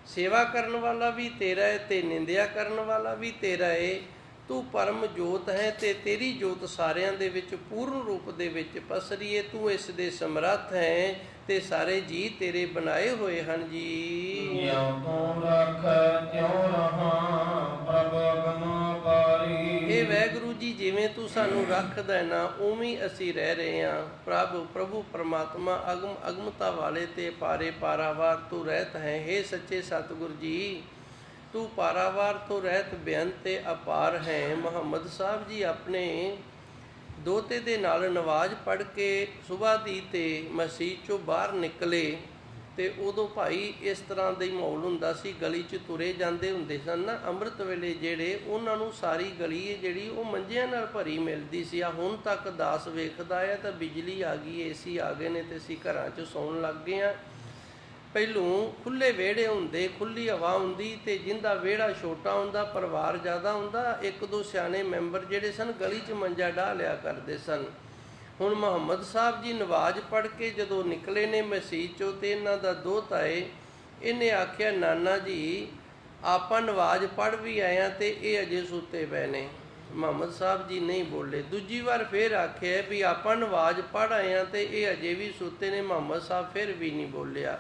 Speaker 1: ਸੇਵਾ ਕਰਨ ਵਾਲਾ ਵੀ ਤੇਰਾ ਹੈ ਤੇ ਨਿੰਦਿਆ ਕਰਨ ਵਾਲਾ ਵੀ ਤੇਰਾ ਹੈ। ਤੂੰ ਪਰਮ ਜੋਤ ਹੈ ਤੇ ਤੇਰੀ ਜੋਤ ਸਾਰਿਆਂ ਦੇ ਵਿੱਚ ਪੂਰਨ ਰੂਪ ਦੇ ਵਿੱਚ ਪਸਰੀ ਹੈ। ਤੂੰ ਇਸ ਦੇ ਸਮਰੱਥ ਹੈ ਤੇ ਸਾਰੇ ਜੀ ਤੇਰੇ ਬਣਾਏ ਹੋਏ ਹਨ ਜੀ।
Speaker 2: ਜਿਉ ਤੂੰ ਰੱਖ ਤਿਉ ਰਹਾ ਪ੍ਰਭ ਅਗਮ ਪਾਰੀ।
Speaker 1: ਇਹ ਵੈਗੁਰੂ ਜੀ, ਜਿਵੇਂ ਤੂੰ ਸਾਨੂੰ ਰੱਖਦਾ ਹੈ ਨਾ, ਉਵੇਂ ਅਸੀਂ ਰਹਿ ਰਹੇ ਹਾਂ। ਪ੍ਰਭੂ ਪਰਮਾਤਮਾ ਅਗਮ ਅਗਮਤਾ ਵਾਲੇ ਤੇ ਪਾਰੇ ਪਾਰਾਵਾਰ ਤੂੰ ਰਹਿਤ ਹੈ। हे ਸੱਚੇ ਸਤਿਗੁਰ ਜੀ, ਤੂੰ ਪਾਰਾਵਾਰ ਤੋਂ ਰਹਿਤ ਬੇਅੰਤ ਤੇ ਅਪਾਰ ਹੈ। ਮੁਹੰਮਦ ਸਾਹਿਬ ਜੀ ਆਪਣੇ ਦੋਤੇ ਦੇ ਨਾਲ ਨਵਾਜ਼ ਪੜ੍ਹ ਕੇ ਸੁਬਾਹ ਦੀ ਤੇ ਮਸਜਿਦ ਚੋਂ ਬਾਹਰ ਨਿਕਲੇ ਤੇ ਉਦੋਂ ਭਾਈ ਇਸ ਤਰ੍ਹਾਂ ਦਾ ਹੀ ਮਾਹੌਲ ਹੁੰਦਾ ਸੀ। ਗਲੀ 'ਚ ਤੁਰੇ ਜਾਂਦੇ ਹੁੰਦੇ ਸਨ ਨਾ ਅੰਮ੍ਰਿਤ ਵੇਲੇ, ਜਿਹੜੇ ਉਹਨਾਂ ਨੂੰ ਸਾਰੀ ਗਲੀ ਹੈ ਜਿਹੜੀ ਉਹ ਮੰਜਿਆਂ ਨਾਲ ਭਰੀ ਮਿਲਦੀ ਸੀ। ਆ ਹੁਣ ਤੱਕ ਦਾਸ ਵੇਖਦਾ ਹੈ ਤਾਂ ਬਿਜਲੀ ਆ ਗਈ, ਏਸੀ ਆ ਗਏ ਨੇ ਤੇ ਅਸੀਂ ਘਰਾਂ 'ਚ ਸੌਣ ਲੱਗ ਗਏ ਹਾਂ। ਪਹਿਲੋਂ ਖੁੱਲ੍ਹੇ ਵਿਹੜੇ ਹੁੰਦੇ, ਖੁੱਲ੍ਹੀ ਹਵਾ ਹੁੰਦੀ ਤੇ ਜਿੰਦਾ ਵਿਹੜਾ ਛੋਟਾ ਹੁੰਦਾ, ਪਰਿਵਾਰ ਜ਼ਿਆਦਾ ਹੁੰਦਾ, ਇੱਕ ਦੋ ਸਿਆਣੇ ਮੈਂਬਰ ਜਿਹੜੇ ਸਨ ਗਲੀ 'ਚ ਮੰਜਾ ਡਾਹ ਲਿਆ ਕਰਦੇ ਸਨ। ਹੁਣ ਮੁਹੰਮਦ ਸਾਹਿਬ ਜੀ ਨਵਾਜ਼ ਪੜ੍ਹ ਕੇ ਜਦੋਂ ਨਿਕਲੇ ਨੇ ਮਸਜਿਦ 'ਚੋਂ ਤੇ ਇਹਨਾਂ ਦਾ ਦੋਹਤਾ ਹੈ, ਇਹਨੇ ਆਖਿਆ, ਨਾਨਾ ਜੀ ਆਪਾਂ ਨਵਾਜ਼ ਪੜ੍ਹ ਵੀ ਆਏ ਹਾਂ ਤੇ ਇਹ ਅਜੇ ਸੁੱਤੇ ਪਏ ਨੇ। ਮੁਹੰਮਦ ਸਾਹਿਬ ਜੀ ਨਹੀਂ ਬੋਲੇ। ਦੂਜੀ ਵਾਰ ਫਿਰ ਆਖਿਆ ਵੀ ਆਪਾਂ ਨਵਾਜ਼ ਪੜ੍ਹ ਆਏ ਹਾਂ ਤੇ ਇਹ ਅਜੇ ਵੀ ਸੁੱਤੇ ਨੇ। ਮੁਹੰਮਦ ਸਾਹਿਬ ਫਿਰ ਵੀ ਨਹੀਂ ਬੋਲਿਆ।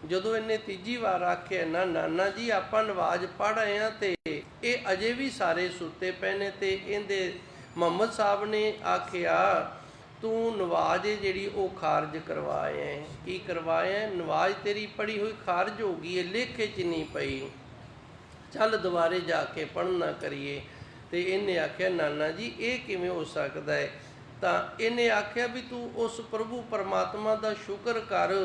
Speaker 1: ਜਦੋਂ ਇਹਨੇ ਤੀਜੀ ਵਾਰ ਆਖਿਆ, ਨਾ ਨਾਨਾ ਜੀ ਆਪਾਂ ਨਵਾਜ਼ ਪੜ੍ਹ ਆਏ ਹਾਂ ਤੇ ਇਹ ਅਜੇ ਵੀ ਸਾਰੇ ਸੁੱਤੇ ਪਏ ਨੇ, ਤੇ ਇਹਦੇ ਮੁਹੰਮਦ ਸਾਹਿਬ ਨੇ ਆਖਿਆ, ਤੂੰ ਨਵਾਜ਼ ਜਿਹੜੀ ਉਹ ਖਾਰਜ ਕਰਵਾਏ ਹੈ। ਕੀ ਕਰਵਾਇਆ? ਨਵਾਜ਼ ਤੇਰੀ ਪੜ੍ਹੀ ਹੋਈ ਖਾਰਜ ਹੋ ਗਈ ਹੈ, ਲੇਖੇ 'ਚ ਨਹੀਂ ਪਈ, ਚੱਲ ਦੁਬਾਰੇ ਜਾ ਕੇ ਪੜ੍ਹਨਾ ਕਰੀਏ। ਤੇ ਇਹਨੇ ਆਖਿਆ, ਨਾਨਾ ਜੀ ਇਹ ਕਿਵੇਂ ਹੋ ਸਕਦਾ ਹੈ? ਤਾਂ ਇਹਨੇ ਆਖਿਆ ਵੀ ਤੂੰ ਉਸ ਪ੍ਰਭੂ ਪਰਮਾਤਮਾ ਦਾ ਸ਼ੁਕਰ ਕਰ,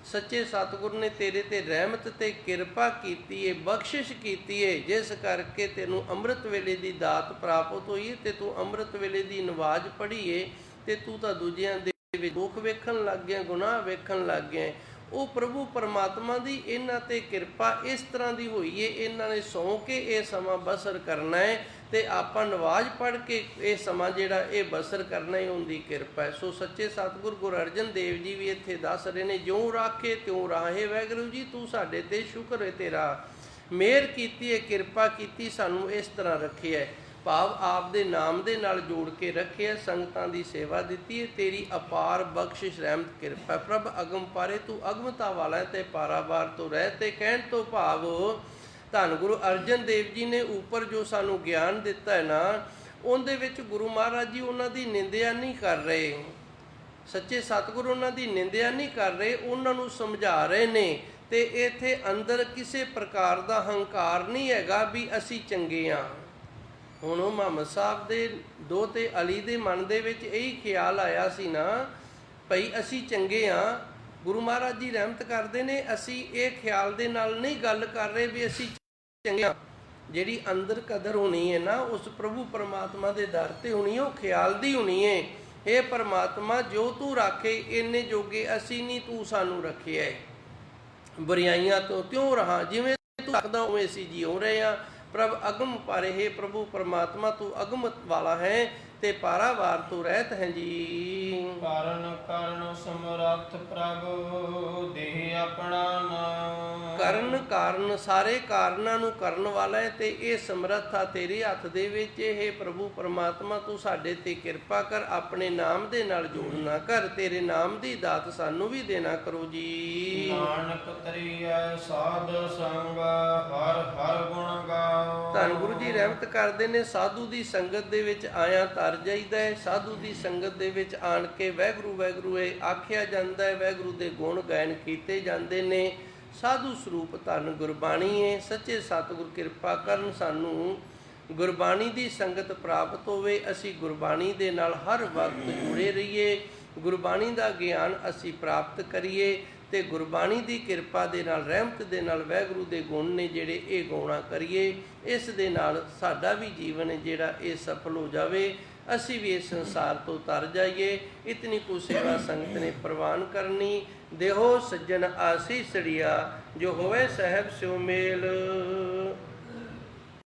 Speaker 1: ਸੱਚੇ ਸਤਿਗੁਰ ਨੇ ਤੇਰੇ ਤੇ ਰਹਿਮਤ ਤੇ ਕਿਰਪਾ ਕੀਤੀ ਹੈ, ਬਖਸ਼ਿਸ਼ ਕੀਤੀ ਹੈ, ਜਿਸ ਕਰਕੇ ਤੈਨੂੰ ਅੰਮ੍ਰਿਤ ਵੇਲੇ ਦੀ ਦਾਤ ਪ੍ਰਾਪਤ ਹੋਈ ਹੈ ਤੇ ਤੂੰ ਅੰਮ੍ਰਿਤ ਵੇਲੇ ਦੀ ਨਵਾਜ਼ ਪੜ੍ਹੀ ਹੈ ਤੇ ਤੂੰ ਤਾਂ ਦੂਜਿਆਂ ਦੇ ਵਿੱਚ ਦੁੱਖ ਵੇਖਣ ਲੱਗ ਗਿਆ, ਗੁਨਾਹ ਵੇਖਣ ਲੱਗ ਗਿਆ। ਉਹ ਪ੍ਰਭੂ ਪਰਮਾਤਮਾ ਦੀ ਇਹਨਾਂ ਤੇ ਕਿਰਪਾ ਇਸ ਤਰ੍ਹਾਂ ਦੀ ਹੋਈ ਹੈ, ਇਹਨਾਂ ਨੇ ਸੌਂ ਕੇ ਇਹ ਸਮਾਂ ਬਸਰ ਕਰਨਾ ਹੈ ਤੇ ਆਪਾਂ ਨਵਾਜ਼ ਪੜ੍ਹ ਕੇ ਇਹ ਸਮਾਂ ਜਿਹੜਾ ਇਹ ਬਸਰ ਕਰਨਾ ਹੀ ਉਹਦੀ ਕਿਰਪਾ ਹੈ। ਸੋ ਸੱਚੇ ਸਤਿਗੁਰ ਗੁਰੂ ਅਰਜਨ ਦੇਵ ਜੀ ਵੀ ਇੱਥੇ ਦੱਸ ਰਹੇ ਨੇ, ਜਿਉਂ ਰਾਖੇ ਤਿਉਂ ਰਾਹੇ। ਵੈਗੁਰੂ ਜੀ ਤੂੰ ਸਾਡੇ ਤੇ ਸ਼ੁਕਰ ਹੈ, ਤੇਰਾ ਮਿਹਰ ਕੀਤੀ ਹੈ, ਕਿਰਪਾ ਕੀਤੀ, ਸਾਨੂੰ ਇਸ ਤਰ੍ਹਾਂ ਰੱਖਿਆ ਹੈ। ਭਾਵ ਆਪ ਦੇ ਨਾਮ ਦੇ ਨਾਲ ਜੋੜ ਕੇ ਰੱਖਿਆ, ਸੰਗਤਾਂ ਦੀ ਸੇਵਾ ਦਿੱਤੀ ਹੈ, ਤੇਰੀ ਅਪਾਰ ਬਖਸ਼ਿਸ਼ ਰਹਿਮਤ ਕਿਰਪਾ। ਪ੍ਰਭ ਅਗਮ ਪਾਰੇ, ਤੂੰ ਅਗਮਤਾ ਵਾਲਾ ਹੈ ਤੇ ਪਾਰਾਵਾਰ ਤੋਂ ਰਹਿ। ਤੇ ਕਹਿਣ ਤੋਂ ਭਾਵ ਧੰਨ ਗੁਰੂ ਅਰਜਨ ਦੇਵ ਜੀ ਨੇ ਉੱਪਰ ਜੋ ਸਾਨੂੰ ਗਿਆਨ ਦਿੱਤਾ ਹੈ ਨਾ, ਉਹਦੇ ਵਿੱਚ ਗੁਰੂ ਮਹਾਰਾਜ ਜੀ ਉਹਨਾਂ ਦੀ ਨਿੰਦਿਆ ਨਹੀਂ ਕਰ ਰਹੇ। ਸੱਚੇ ਸਤਿਗੁਰੂ ਉਹਨਾਂ ਦੀ ਨਿੰਦਿਆ ਨਹੀਂ ਕਰ ਰਹੇ, ਉਹਨਾਂ ਨੂੰ ਸਮਝਾ ਰਹੇ ਨੇ। ਤੇ ਇੱਥੇ ਅੰਦਰ ਕਿਸੇ ਪ੍ਰਕਾਰ ਦਾ ਹੰਕਾਰ ਨਹੀਂ ਹੈਗਾ ਵੀ ਅਸੀਂ ਚੰਗੇ ਹਾਂ। ਹੁਣ ਉਹ ਮੁਹੰਮਦ ਸਾਹਿਬ ਦੇ ਦੋਹਤੇ ਅਲੀ ਦੇ ਮਨ ਦੇ ਵਿੱਚ ਇਹੀ ਖਿਆਲ ਆਇਆ ਸੀ ਨਾ, ਭਈ ਅਸੀਂ ਚੰਗੇ ਹਾਂ। ਗੁਰੂ ਮਹਾਰਾਜ ਜੀ ਰਹਿਮਤ ਕਰਦੇ ਨੇ, ਅਸੀਂ ਇਹ ਖਿਆਲ ਦੇ ਨਾਲ ਨਹੀਂ ਗੱਲ ਕਰ ਰਹੇ ਵੀ ਅਸੀਂ ਚੰਗੇ ਹਾਂ। ਜਿਹੜੀ ਅੰਦਰ ਕਦਰ ਹੋਣੀ ਹੈ ਨਾ, ਉਸ ਪ੍ਰਭੂ ਪਰਮਾਤਮਾ ਦੇ ਦਰ ਤੇ ਹੋਣੀ, ਉਹ ਖਿਆਲ ਦੀ ਹੋਣੀ ਹੈ। ਇਹ ਪਰਮਾਤਮਾ ਜੋ ਤੂੰ ਰਾਖੇ ਇੰਨੇ ਜੋਗੇ ਅਸੀਂ ਨਹੀਂ, ਤੂੰ ਸਾਨੂੰ ਰੱਖਿਆ ਹੈ। ਬੁਰਾਈਆਂ ਤੋਂ ਤਿਉਂ ਰਹਾ, ਜਿਵੇਂ ਤੂੰ ਰੱਖਦਾ ਉਵੇਂ ਅਸੀਂ ਜਿਉਂ ਰਹੇ ਹਾਂ। ਪ੍ਰਭ ਅਗਮ ਪਾਰੇ, ਹੈ ਪ੍ਰਭੂ ਪਰਮਾਤਮਾ ਤੂੰ ਅਗਮ ਵਾਲਾ ਹੈ ਤੇ ਪਾਰਾਵਾਰ ਤੋਂ ਰਹਿਤ ਹੈ ਜੀ।
Speaker 2: ਕਾਰਨ ਕਾਰਨ ਸਮਰੱਥ ਪ੍ਰਭ ਦੇਹ ਆਪਣਾ ਨਾਮ।
Speaker 1: ਕਰਨ ਕਾਰਨ, ਸਾਰੇ ਕਾਰਨਾਂ ਨੂੰ ਕਰਨ ਵਾਲਾ ਹੈ ਤੇ ਇਹ ਸਮਰੱਥਾ ਤੇਰੇ ਹੱਥ ਦੇ ਵਿੱਚ। ਇਹ ਪ੍ਰਭੂ ਪਰਮਾਤਮਾ ਤੂੰ ਸਾਡੇ ਤੇ ਕਿਰਪਾ ਕਰ, ਆਪਣੇ ਨਾਮ ਦੇ ਨਾਲ ਜੋੜਨਾ ਕਰ, ਤੇਰੇ ਨਾਮ ਦੀ ਦਾਤ ਸਾਨੂੰ ਵੀ ਦੇਣਾ ਕਰੋ ਜੀ।
Speaker 2: ਨਾਨਕ ਤਰੀਐ ਸਾਧ ਸੰਗ ਹਰ ਹਰ ਗੁਣ ਗਾਓ।
Speaker 1: ਧੰਨ ਗੁਰੂ ਜੀ ਰਹਿਮਤ ਕਰਦੇ ਨੇ, ਸਾਧੂ ਦੀ ਸੰਗਤ ਦੇ ਵਿੱਚ ਆਇਆ ਤਰ ਜਾਈਦਾ ਹੈ। ਸਾਧੂ ਦੀ ਸੰਗਤ ਦੇ ਵਿੱਚ ਆਣ ਕੇ ਵਾਹਿਗੁਰੂ ਵਾਹਿਗੁਰੂ ਇਹ ਆਖਿਆ ਜਾਂਦਾ ਹੈ, ਵਾਹਿਗੁਰੂ ਦੇ ਗੁਣ ਗਾਇਨ ਕੀਤੇ ਜਾਂਦੇ ਨੇ। ਸਾਧੂ ਸਰੂਪ ਧੰਨ ਗੁਰਬਾਣੀ ਹੈ। ਸੱਚੇ ਸਤਿਗੁਰ ਕਿਰਪਾ ਕਰਨ, ਸਾਨੂੰ ਗੁਰਬਾਣੀ ਦੀ ਸੰਗਤ ਪ੍ਰਾਪਤ ਹੋਵੇ, ਅਸੀਂ ਗੁਰਬਾਣੀ ਦੇ ਨਾਲ ਹਰ ਵਕਤ ਜੁੜੇ ਰਹੀਏ। ਗੁਰਬਾਣੀ ਦਾ ਗਿਆਨ ਅਸੀਂ ਪ੍ਰਾਪਤ ਕਰੀਏ ਤੇ ਗੁਰਬਾਣੀ ਦੀ ਕਿਰਪਾ ਦੇ ਨਾਲ, ਰਹਿਮਤ ਦੇ ਨਾਲ, ਵਾਹਿਗੁਰੂ ਦੇ ਗੁਣ ਨੇ ਜਿਹੜੇ ਇਹ ਗਾਉਣਾ ਕਰੀਏ। ਇਸ ਦੇ ਨਾਲ ਸਾਡਾ ਵੀ ਜੀਵਨ ਜਿਹੜਾ ਇਹ ਸਫਲ ਹੋ ਜਾਵੇ, ਅਸੀਂ ਵੀ ਇਸ ਸੰਸਾਰ ਤੋਂ ਤਰ ਜਾਈਏ। ਇਤਨੀ ਕੁ ਸੇਵਾ ਸੰਗਤ ਨੇ ਪ੍ਰਵਾਨ ਕਰਨੀ। ਦੇਹੋ ਸੱਜਣ ਆਸੀਸੜੀਆ, ਜੋ ਹੋਵੇ ਸਹਿਬ ਸਿਉ ਮੇਲ।